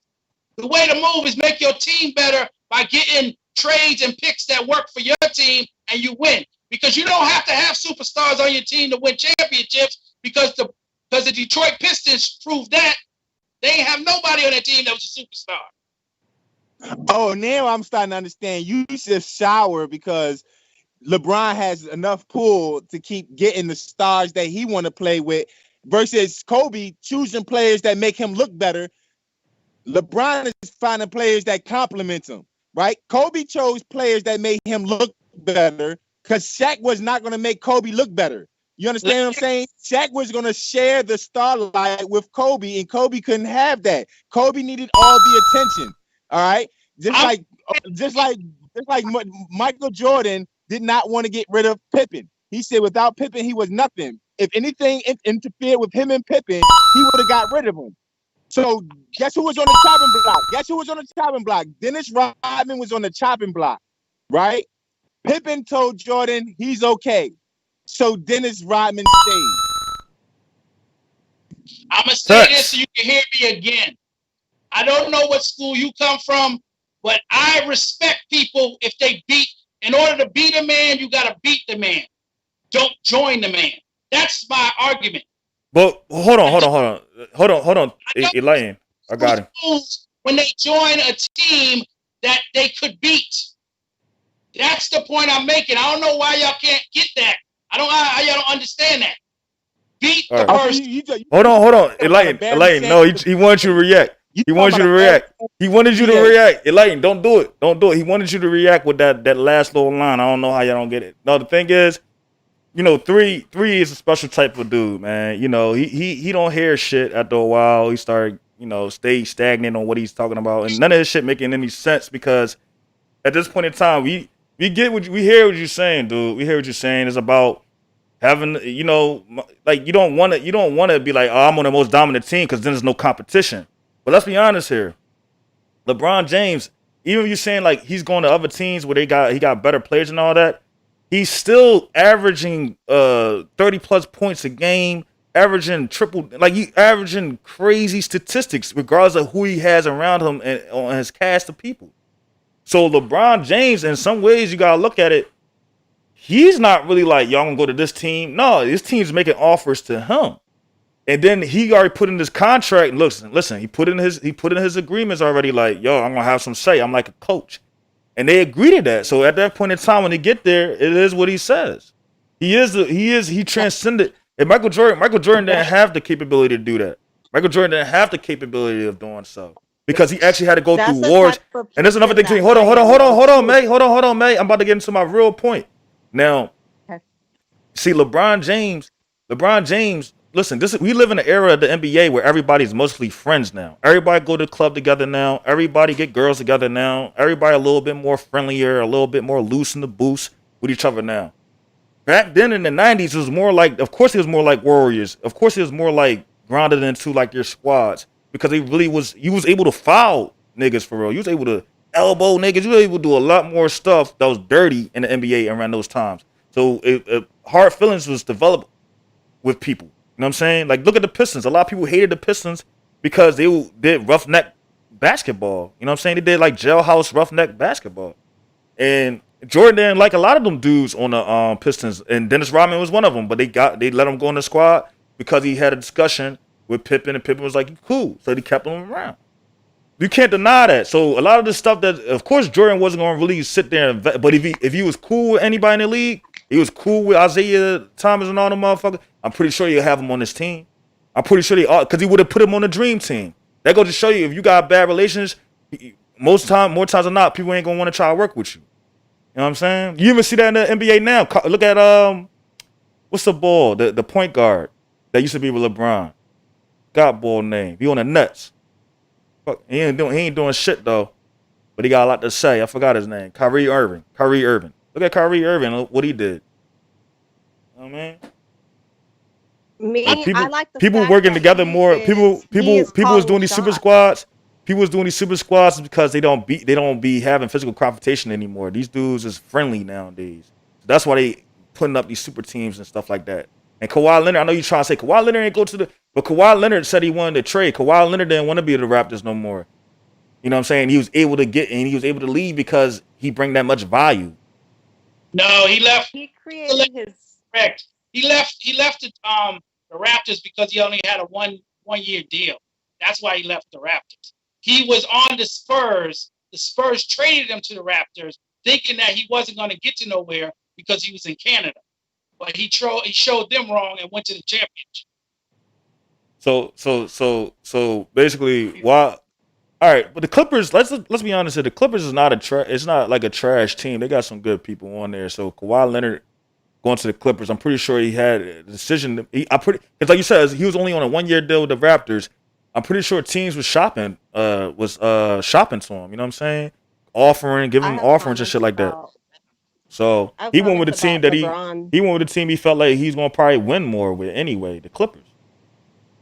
The way to move is make your team better by getting trades and picks that work for your team, and you win. Because you don't have to have superstars on your team to win championships, because the Detroit Pistons proved that. They ain't have nobody on their team that was a superstar. Oh, now I'm starting to understand. You just shower because LeBron has enough pull to keep getting the stars that he want to play with versus Kobe choosing players that make him look better. LeBron is finding players that complement him, right? Kobe chose players that made him look better because Shaq was not going to make Kobe look better. You understand what I'm saying? Shaq was going to share the starlight with Kobe, and Kobe couldn't have that. Kobe needed all the attention. All right, just like Michael Jordan did not want to get rid of Pippen. He said without Pippen, he was nothing. If anything interfered with him and Pippen, he would have got rid of him. So guess who was on the chopping block? Guess who was on the chopping block? Dennis Rodman was on the chopping block, right? Pippen told Jordan he's okay. So Dennis Rodman stayed. I'm going to say this so you can hear me again. I don't know what school you come from, but I respect people if they beat. In order to beat a man, you got to beat the man. Don't join the man. That's my argument. But hold on. Elaine, I got him. When they join a team that they could beat. That's the point I'm making. I don't know why y'all can't get that. I don't know how y'all don't understand that. Beat the person. Hold on. Elaine, no, he wanted you to react. He wanted you to react. He wanted you to react. Elaine, don't do it. He wanted you to react with that last little line. I don't know how y'all don't get it. No, the thing is, three is a special type of dude, man. He don't hear shit after a while. He started, stay stagnant on what he's talking about, and none of this shit making any sense because at this point in time, we hear what you're saying, dude. We hear what you're saying. It's about having, like you don't want to be like, oh, I'm on the most dominant team because then there's no competition. But let's be honest here. LeBron James, even if you're saying like he's going to other teams where he got better players and all that, he's still averaging 30 plus points a game, averaging averaging crazy statistics regardless of who he has around him and on his cast of people. So LeBron James, in some ways, you gotta look at it. He's not really like, y'all gonna go to this team. No, this team's making offers to him. And then he already put in his contract. And listen, he put in his agreements already. Like, yo, I'm gonna have some say. I'm like a coach, and they agree to that. So at that point in time, when they get there, it is what he says. He transcended. And Michael Jordan didn't have the capability to do that. Michael Jordan didn't have the capability of doing so because he actually had to go through wars. And there's another thing too. Hold on, May. I'm about to get into my real point now. See, LeBron James. Listen, we live in an era of the NBA where everybody's mostly friends now. Everybody go to the club together now. Everybody get girls together now. Everybody a little bit more friendlier, a little bit more loose in the boost with each other now. Back then in the 90s, it was more like, of course, it was more like Warriors. Of course, it was more like grounded into like your squads because you was able to foul niggas for real. You was able to elbow niggas. You were able to do a lot more stuff that was dirty in the NBA around those times. So hard feelings was developed with people. You know what I'm saying? Like, look at the Pistons. A lot of people hated the Pistons because they did roughneck basketball. You know what I'm saying? They did like jailhouse roughneck basketball. And Jordan didn't like a lot of them dudes on the Pistons. And Dennis Rodman was one of them. But they let him go in the squad because he had a discussion with Pippen. And Pippen was like, cool. So they kept him around. You can't deny that. So a lot of the stuff that, of course, Jordan wasn't going to really sit there. But if he was cool with anybody in the league, he was cool with Isaiah Thomas and all them motherfuckers, I'm pretty sure you'll have him on this team. I'm pretty sure because he would have put him on the dream team. That goes to show you if you got bad relations, more times than not, people ain't gonna want to try to work with you. You know what I'm saying? You even see that in the NBA now. Look at what's the ball? The point guard that used to be with LeBron. Got ball name. He on the Nets. Fuck, he ain't doing shit though. But he got a lot to say. I forgot his name. Kyrie Irving. Look at Kyrie Irving. What he did. You know what I mean? I like the people fact working that together more. People was doing these super squads. People was doing these super squads because they don't be having physical confrontation anymore. These dudes is friendly nowadays. That's why they putting up these super teams and stuff like that. And Kawhi Leonard, I know you're trying to say Kawhi Leonard ain't go to but Kawhi Leonard said he wanted to trade. Kawhi Leonard didn't want to be the Raptors no more. You know what I'm saying? He was able to leave because he bring that much value. No, he left. He created his. Correct. He left the Raptors because he only had a one year deal. That's why he left the Raptors. He was on the Spurs. The Spurs traded him to the Raptors, thinking that he wasn't going to get to nowhere. because he was in Canada. But he showed them wrong and went to the championship. So basically, why? All right, but the Clippers. Let's be honest here. The Clippers is not it's not like a trash team. They got some good people on there. So Kawhi Leonard going to the Clippers, I'm pretty sure he had a decision. Because like you said, he was only on a 1-year deal with the Raptors. I'm pretty sure teams was shopping to him. You know what I'm saying? Giving him offerings and shit like that. So he went with the team that he went with the team he felt like he's gonna probably win more with anyway, the Clippers.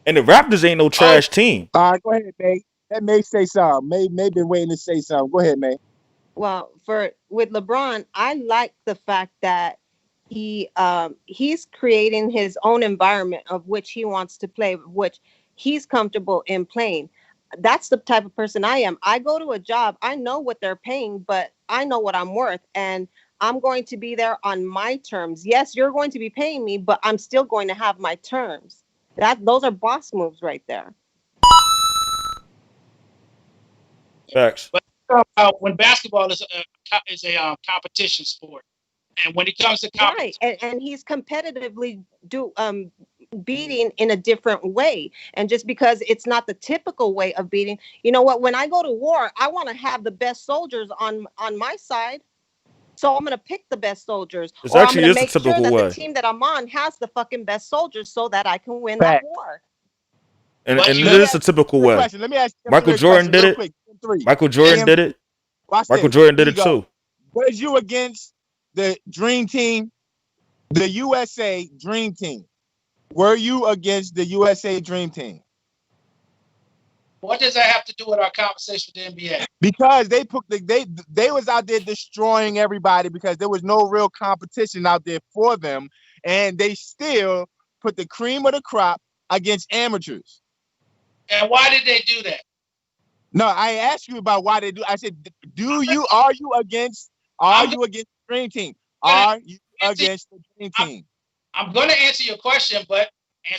And the Raptors ain't no trash team. All right, go ahead, May. Let May say something. May been waiting to say something. Go ahead, May. Well, with LeBron, I like the fact that he's creating his own environment of which he wants to play, which he's comfortable in playing. That's the type of person I am. I go to a job, I know what they're paying, but I know what I'm worth, and I'm going to be there on my terms. Yes, you're going to be paying me, but I'm still going to have my terms. Those are boss moves right there. Facts. But when basketball is a competition sport, and when it comes to competition, right, and he's competitively beating in a different way, and just because it's not the typical way of beating, you know what? When I go to war, I want to have the best soldiers on my side, so I'm going to pick the best soldiers, It's or I'm actually going to a make sure typical that way. the team that I'm on has the fucking best soldiers so that I can win that war. And it is a typical way. Let me ask you Michael Jordan did it. Michael Jordan did it. Michael Jordan did it too. Was you against the Dream Team, the USA Dream Team? Were you against the USA Dream Team? What does that have to do with our conversation with the NBA? Because they was out there destroying everybody because there was no real competition out there for them, and they still put the cream of the crop against amateurs. And why did they do that? No, I asked you about why they do. I said, are you against the Dream Team? Are you against the Dream Team? I'm going to answer your question, but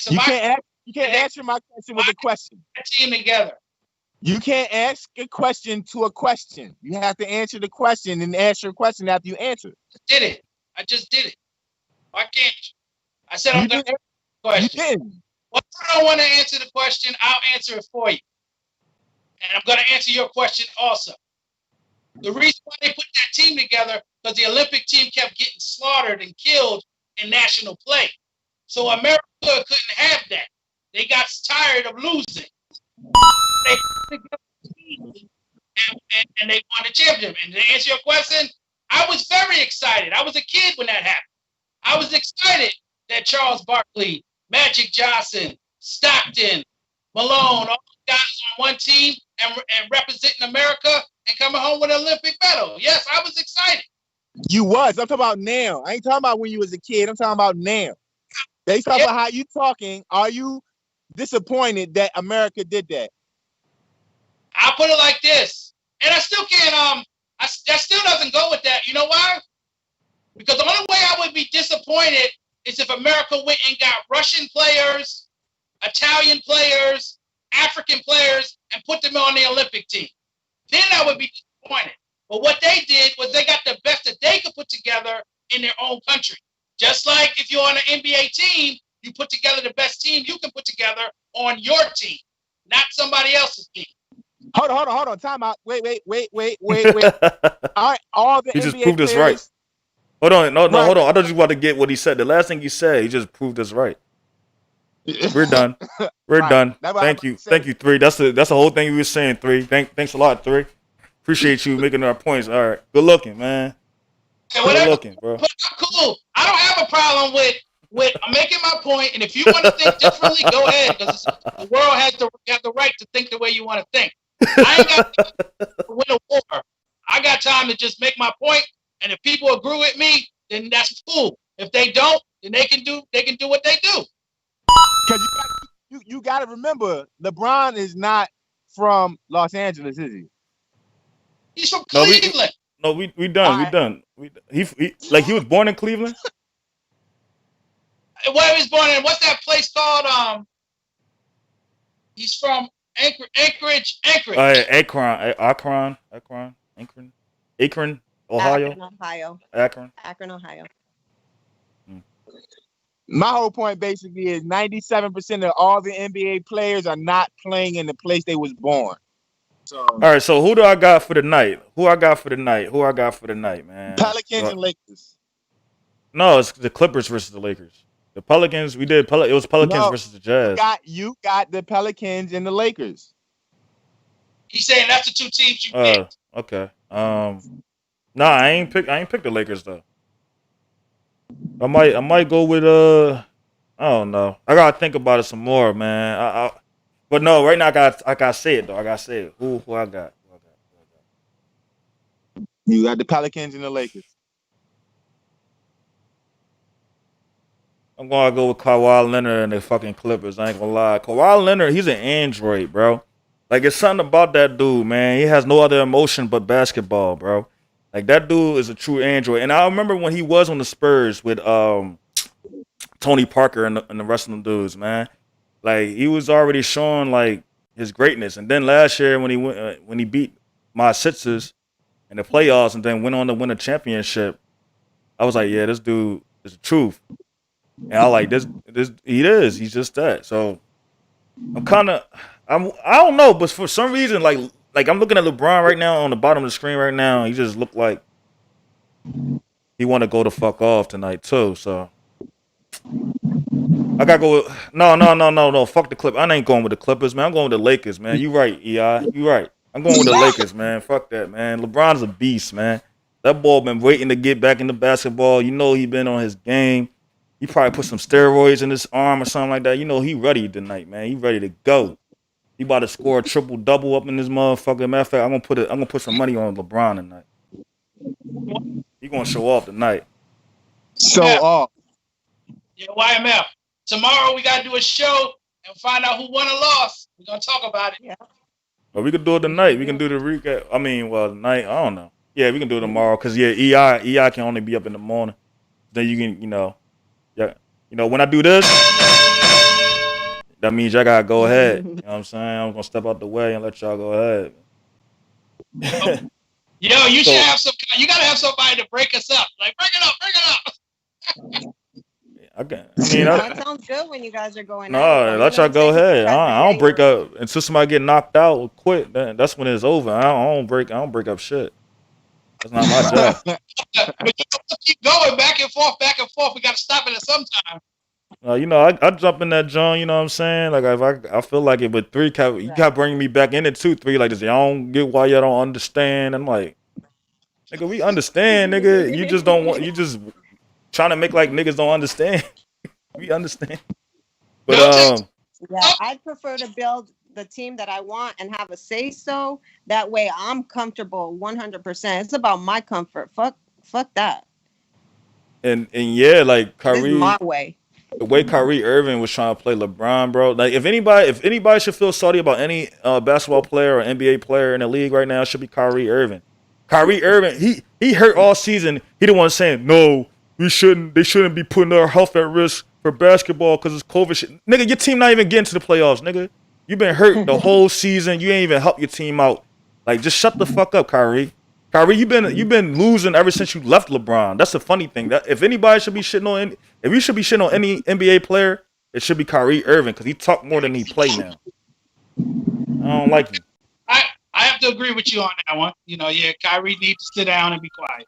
you can't answer my question with a question. Team together. You can't ask a question to a question. You have to answer the question and answer a question after you answer. I just did it. Why can't you? I said I'm going to answer the question. You didn't. Well, if I don't want to answer the question, I'll answer it for you. And I'm going to answer your question also. The reason why they put that team together, because the Olympic team kept getting slaughtered and killed in national play. So America couldn't have that. They got tired of losing. They put together a team and they won the championship. And to answer your question, I was very excited. I was a kid when that happened. I was excited that Charles Barkley, Magic Johnson, Stockton, Malone, all those guys on one team and representing America and coming home with an Olympic medal. Yes, I was excited. You was. I'm talking about now. I ain't talking about when you was a kid. I'm talking about now. They talk about how you talking. Are you disappointed that America did that? I'll put it like this. And I still can't, that still doesn't go with that. You know why? Because the only way I would be disappointed is if America went and got Russian players, Italian players, African players, and put them on the Olympic team. Then I would be disappointed. But what they did was they got the best that they could put together in their own country. Just like if you're on an NBA team, you put together the best team you can put together on your team, not somebody else's team. Hold on. Time out. Wait. All the he NBA just proved players, us right. Hold on. No, hold on. I thought you wanted to get what he said. The last thing you said, he just proved us right. We're done. We're done. Thank you. Thank you, 3. That's the whole thing you were saying, 3. Thanks a lot, 3. Appreciate you making our points. All right. Good looking, man. Good looking, bro. Cool. I don't have a problem with I'm making my point, and if you want to think differently, go ahead, because the world has the right to think the way you want to think. I ain't got time to win a war. I got time to just make my point, and if people agree with me, then that's cool. If they don't, then they can do what they do. Because you got to remember, LeBron is not from Los Angeles, is he? He's from Cleveland. We done. He was born in Cleveland. Where he was born in? What's that place called? He's from Anchorage. Akron, Ohio. Akron, Ohio. Akron. Akron, Ohio. My whole point basically is 97% of all the NBA players are not playing in the place they was born. So All right, so who do I got for the night? Who I got for the night, man? Pelicans and Lakers. No, it's the Clippers versus the Lakers. The Pelicans, we did. It was Pelicans No, versus the Jazz. You got the Pelicans and the Lakers. He's saying that's the two teams you picked. Okay. Nah, I ain't pick the Lakers though. I might go with I don't know. I gotta think about it some more, man. But no, right now I gotta say it though. I gotta say it. Who I got? You got the Pelicans and the Lakers. I'm gonna go with Kawhi Leonard and the fucking Clippers. I ain't gonna lie. Kawhi Leonard, he's an android, bro. Like, it's something about that dude, man. He has no other emotion but basketball, bro. Like, that dude is a true android. And I remember when he was on the Spurs with Tony Parker and the rest of them dudes, man. Like, he was already showing like his greatness. And then last year when he beat my Sixers in the playoffs and then went on to win a championship, I was like, yeah, this dude is the truth. And I like this. He's just that. So I don't know, but for some reason, like I'm looking at LeBron right now on the bottom of the screen right now. He just looked like he want to go the fuck off tonight too. So I gotta go with no. Fuck the Clippers. I ain't going with the Clippers, man. I'm going with the Lakers, man. You right, EI. You right. I'm going with the Lakers, man. Fuck that, man. LeBron's a beast, man. That boy been waiting to get back into basketball. You know he been on his game. He probably put some steroids in his arm or something like that. You know he ready tonight, man. He ready to go. He about to score a triple double up in this motherfucker. Matter of fact, I'm gonna put some money on LeBron tonight. He gonna show off tonight. Off. Yeah, YMF. Tomorrow we gotta do a show and find out who won or lost. We're gonna talk about it. Yeah. But we could do it tonight. We can do the recap. I mean, well, tonight, I don't know. Yeah, we can do it tomorrow. Cause yeah, EI can only be up in the morning. Then you can, when I do this, that means y'all gotta go ahead. You know what I'm saying? I'm gonna step out the way and let y'all go ahead. Yo, you should have you gotta have somebody to break us up. Like, break it up. That sounds good when you guys are going. No, let y'all go ahead. I don't break up until somebody get knocked out or quit. That's when it's over. I don't break up shit. That's not my job. But you keep going back and forth. We gotta stop it at some time. I jump in that joint, you know what I'm saying? Like, if I feel like it, but you kept bringing me back in it too. 3, like this, y'all don't get why y'all don't understand. I'm like, nigga, we understand, nigga. You just trying to make like niggas don't understand. We understand. But I'd prefer to build the team that I want and have a say so. That way I'm comfortable 100%. It's about my comfort. Fuck that. And yeah, like Kyrie, this is my way. The way Kyrie Irving was trying to play LeBron, bro. Like, if anybody should feel salty about any basketball player or NBA player in the league right now, it should be Kyrie Irving. Kyrie Irving, he hurt all season. He the one saying, no, they shouldn't be putting our health at risk for basketball because it's COVID shit. Nigga, your team not even getting to the playoffs, nigga. You been hurt the whole season. You ain't even help your team out. Like, just shut the fuck up, Kyrie. Kyrie, you've been losing ever since you left LeBron. That's the funny thing. That if anybody should be shitting on if you should be shitting on any NBA player, it should be Kyrie Irving because he talk more than he play now. I don't like him. I have to agree with you on that one. Kyrie needs to sit down and be quiet.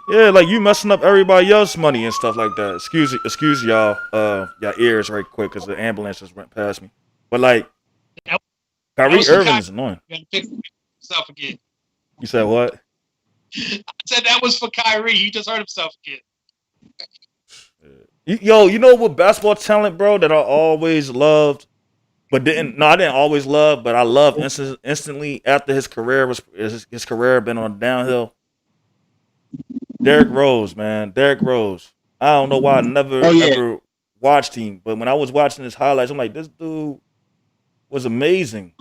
Yeah, like you messing up everybody else's money and stuff like that. Excuse y'all, y'all ears right quick because the ambulance just went past me. But like, Kyrie Irving is annoying. You gotta pick himself again. You said what? I said that was for Kyrie. He just hurt himself again. Yo, you know what basketball talent, bro, that I always loved, but I didn't always love, but I loved instantly after his career been on downhill. Derrick Rose, man. Derrick Rose. I don't know why I never ever watched him, but when I was watching his highlights, I'm like, this dude was amazing.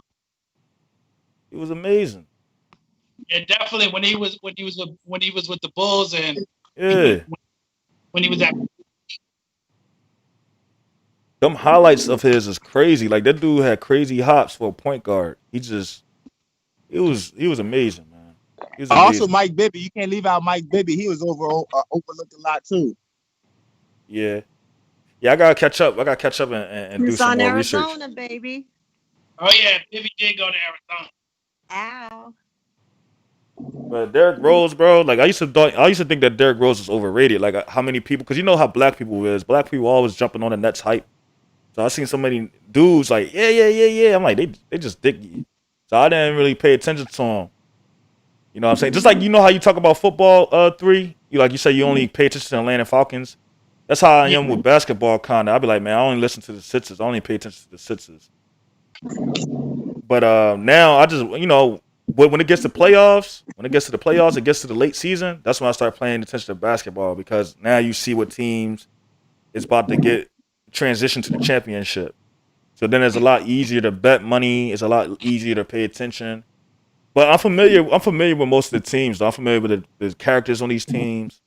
He was amazing. Yeah, definitely. When he was with the Bulls and when he was at them highlights of his is crazy. Like, that dude had crazy hops for a point guard. He was amazing, man. He was amazing. Also, Mike Bibby. You can't leave out Mike Bibby. He was overlooked a lot too. Yeah. Yeah, I gotta catch up. I gotta catch up and do Who's some on more research. Arizona, baby? Oh yeah, Bibby did go to Arizona. Ow. But Derrick Rose, bro, like I used to think that Derrick Rose was overrated. Like how many people? Because you know how black people is. Black people always jumping on the Nets hype. So I seen so many dudes like yeah. I'm like they just dicky. So I didn't really pay attention to them. You know what I'm saying? Just like you know how you talk about football, 3. You say you only pay attention to Atlanta Falcons. That's how I am with basketball. Kinda, I'll be like, man, I only listen to the Sixers. I only pay attention to the Sixers. But now I just when it gets to playoffs, it gets to the late season. That's when I start paying attention to basketball because now you see what teams is about to get transition to the championship. So then it's a lot easier to bet money. It's a lot easier to pay attention. But I'm familiar with most of the teams. Though. I'm familiar with the characters on these teams.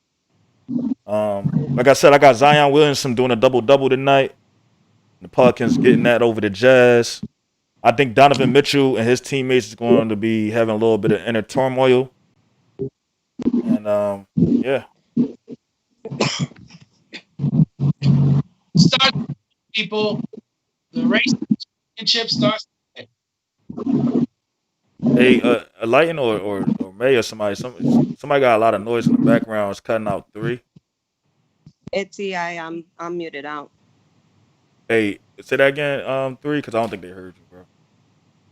Like I said, I got Zion Williamson doing a double-double tonight. The Pelicans getting that over the Jazz. I think Donovan Mitchell and his teammates is going to be having a little bit of inner turmoil. And yeah. Start people. The race championship starts today. Hey, Lighten or May or somebody got a lot of noise in the background. It's cutting out 3. It's I'm muted out. Hey, say that again, 3, because I don't think they heard you, bro.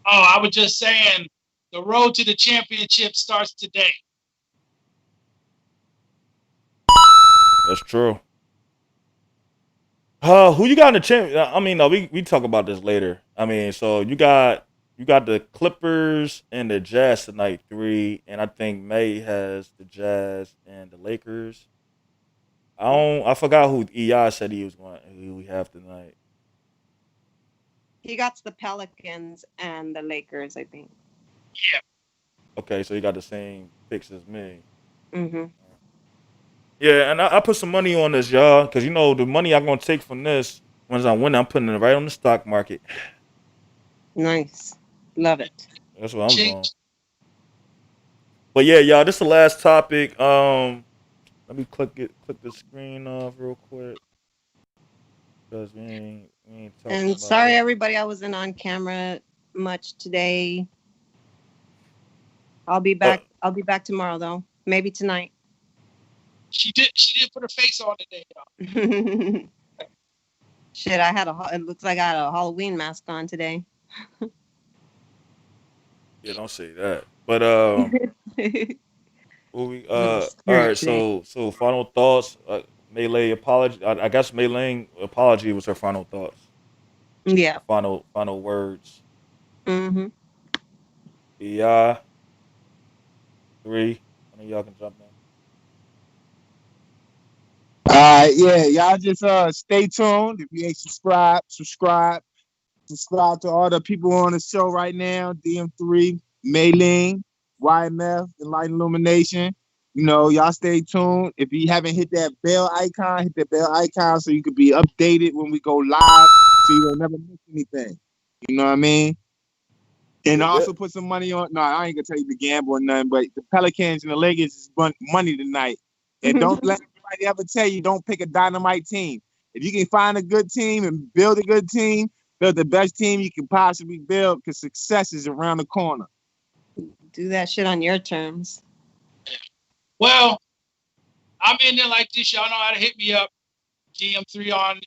Oh, I was just saying the road to the championship starts today. That's true. Who you got in the champ? I mean, no, we talk about this later. I mean, so you got the Clippers and the Jazz tonight, 3, and I think May has the Jazz and the Lakers. I forgot who EI said who we have tonight. He got the Pelicans and the Lakers, I think. Yeah. Okay, so you got the same picks as me. Mm-hmm. Yeah, and I put some money on this, y'all, because the money I'm gonna take from this once I win, I'm putting it right on the stock market. Nice, love it. That's what I'm doing. But yeah, y'all, this is the last topic. Let me click the screen off real quick because we ain't talking. And sorry, everybody, I wasn't on camera much today. I'll be back. I'll be back tomorrow, though. Maybe tonight. She did put her face on today, though. Shit, it looks like I had a Halloween mask on today. Yeah, don't say that. But all right. So final thoughts. Melee apology. I guess Melee apology was her final thoughts. Yeah. Final words. Mm-hmm. Yeah. 3. One of y'all can jump in. Yeah, y'all just stay tuned. If you ain't subscribe to all the people on the show right now. DM3, Mailing, YMF, Enlightened Illumination. Y'all stay tuned. If you haven't hit that bell icon, hit that bell icon so you can be updated when we go live, so you don't never miss anything. You know what I mean? And also put some money on. No, I ain't gonna tell you to gamble or nothing, but the Pelicans and the Lakers is money tonight. And don't let anybody ever tell you don't pick a dynamite team. If you can find a good team and build a good team, build the best team you can possibly build, because success is around the corner. Do that shit on your terms. Well, I'm in there like this. Y'all know how to hit me up. DM3 on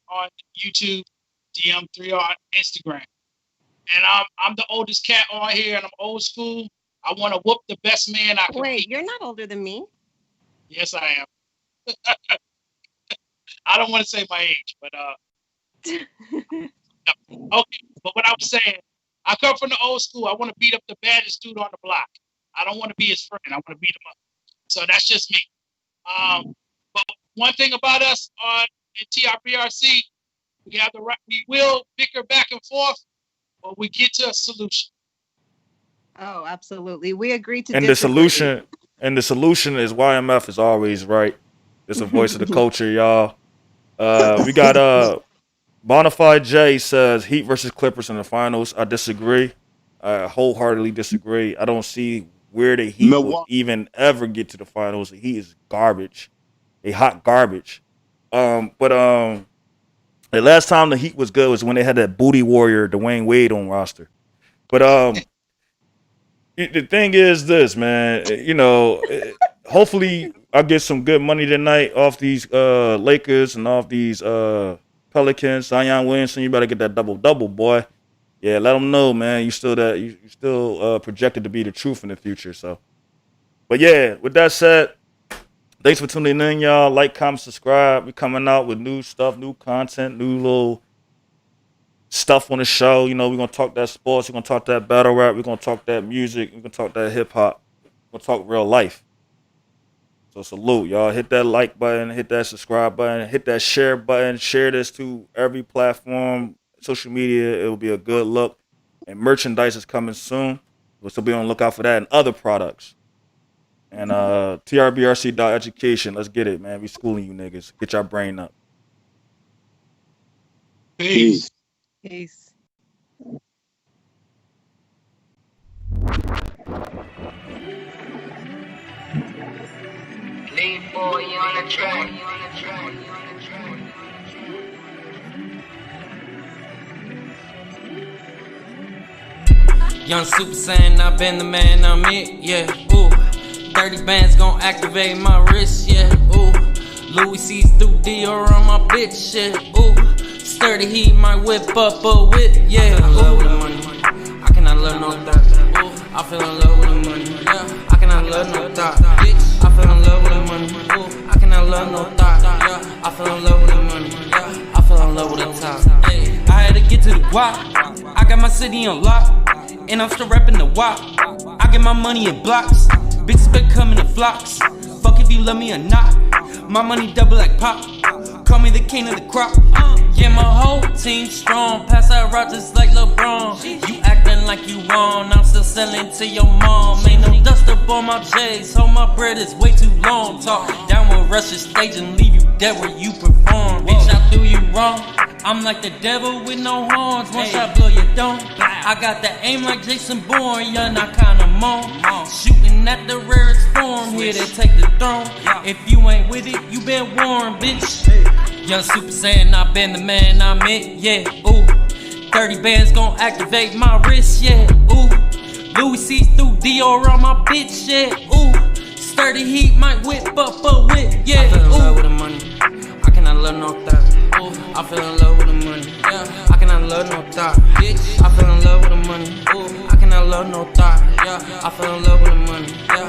YouTube, DM3 on Instagram. And I'm the oldest cat on here, and I'm old school. I want to whoop the best man I can. Wait, you're not older than me? Yes, I am. I don't want to say my age, but okay. But what I was saying, I come from the old school. I want to beat up the baddest dude on the block. I don't want to be his friend. I want to beat him up. So that's just me. But one thing about us in TRBRC, we will bicker back and forth, but we get to a solution. Oh, absolutely. We agree to and disagree. the solution is YMF is always right. It's a voice of the culture, y'all. We got Bonafide J says Heat versus Clippers in the finals. I disagree. I wholeheartedly disagree. I don't see where the Heat will even ever get to the finals. The Heat is garbage. They hot garbage. But The last time the Heat was good was when they had that booty warrior Dwayne Wade on roster. But the thing is this, man. You know, hopefully I get some good money tonight off these Lakers and off these Pelicans. Zion Williamson, you better get that double, boy. Yeah, let them know, man. You still projected to be the truth in the future. So, but yeah, with that said, thanks for tuning in, y'all. Like, comment, subscribe. We coming out with new stuff, new content, new little stuff on the show. You know, we're gonna talk that sports, we're gonna talk that battle rap, we're gonna talk that music, we're gonna talk that hip hop, we're gonna talk real life. So salute, y'all. Hit that like button, hit that subscribe button, hit that share button, share this to every platform, social media. It will be a good look. And merchandise is coming soon. We'll still be on the lookout for that and other products. And TRBRC.education. Let's get it, man. We schooling you niggas. Get your brain up. Peace. Peace. Lead boy on the track. Young Super Saiyan, I been the man, I'm it, yeah, ooh. 30 bands gon' activate my wrist, yeah, ooh. Louis sees through Dior on my bitch, yeah, ooh. Sturdy heat, my whip up a whip, yeah, ooh. I love with the money, I cannot love no thought, ooh. I feel in love with the money, yeah. I cannot love no thought, bitch. I feel in love with the money, ooh. I cannot love no thought, yeah. I feel in love with the money, yeah. I feel in love with the top, hey. I had to get to the guap, I got my city on lock. And I'm still rapping the WAP. I get my money in blocks. Bitches been coming in flocks. Fuck if you love me or not. My money double like pop. Call me the king of the crop. Yeah, my whole team strong. Pass out rock just like LeBron. You acting like you won. I'm still selling to your mom. Ain't no dust up on my J's. Hold my bread is way too long. Talk down with rush the stage and leave you dead where you perform. Bitch, I do you wrong. I'm like the devil with no horns. One shot blow you don't. I got the aim like Jason Bourne. Yeah, not kinda moan. Shooting at the rarest form. Here to take the throne. If you ain't with it, you been warned, bitch. Young Super Saiyan, I been the man, I'm it, yeah, ooh. 30 bands gon' activate my wrist, yeah, ooh. Louis sees through Dior on my bitch, yeah, ooh. Sturdy heat, might whip up a whip, yeah, I feel in love with the money. I cannot love no thought. Ooh, I feel in love with the money. Yeah, I cannot love no thought. Bitch, I feel in love with the money. Ooh, I cannot love no thought. Yeah, I feel in love with the money. Yeah.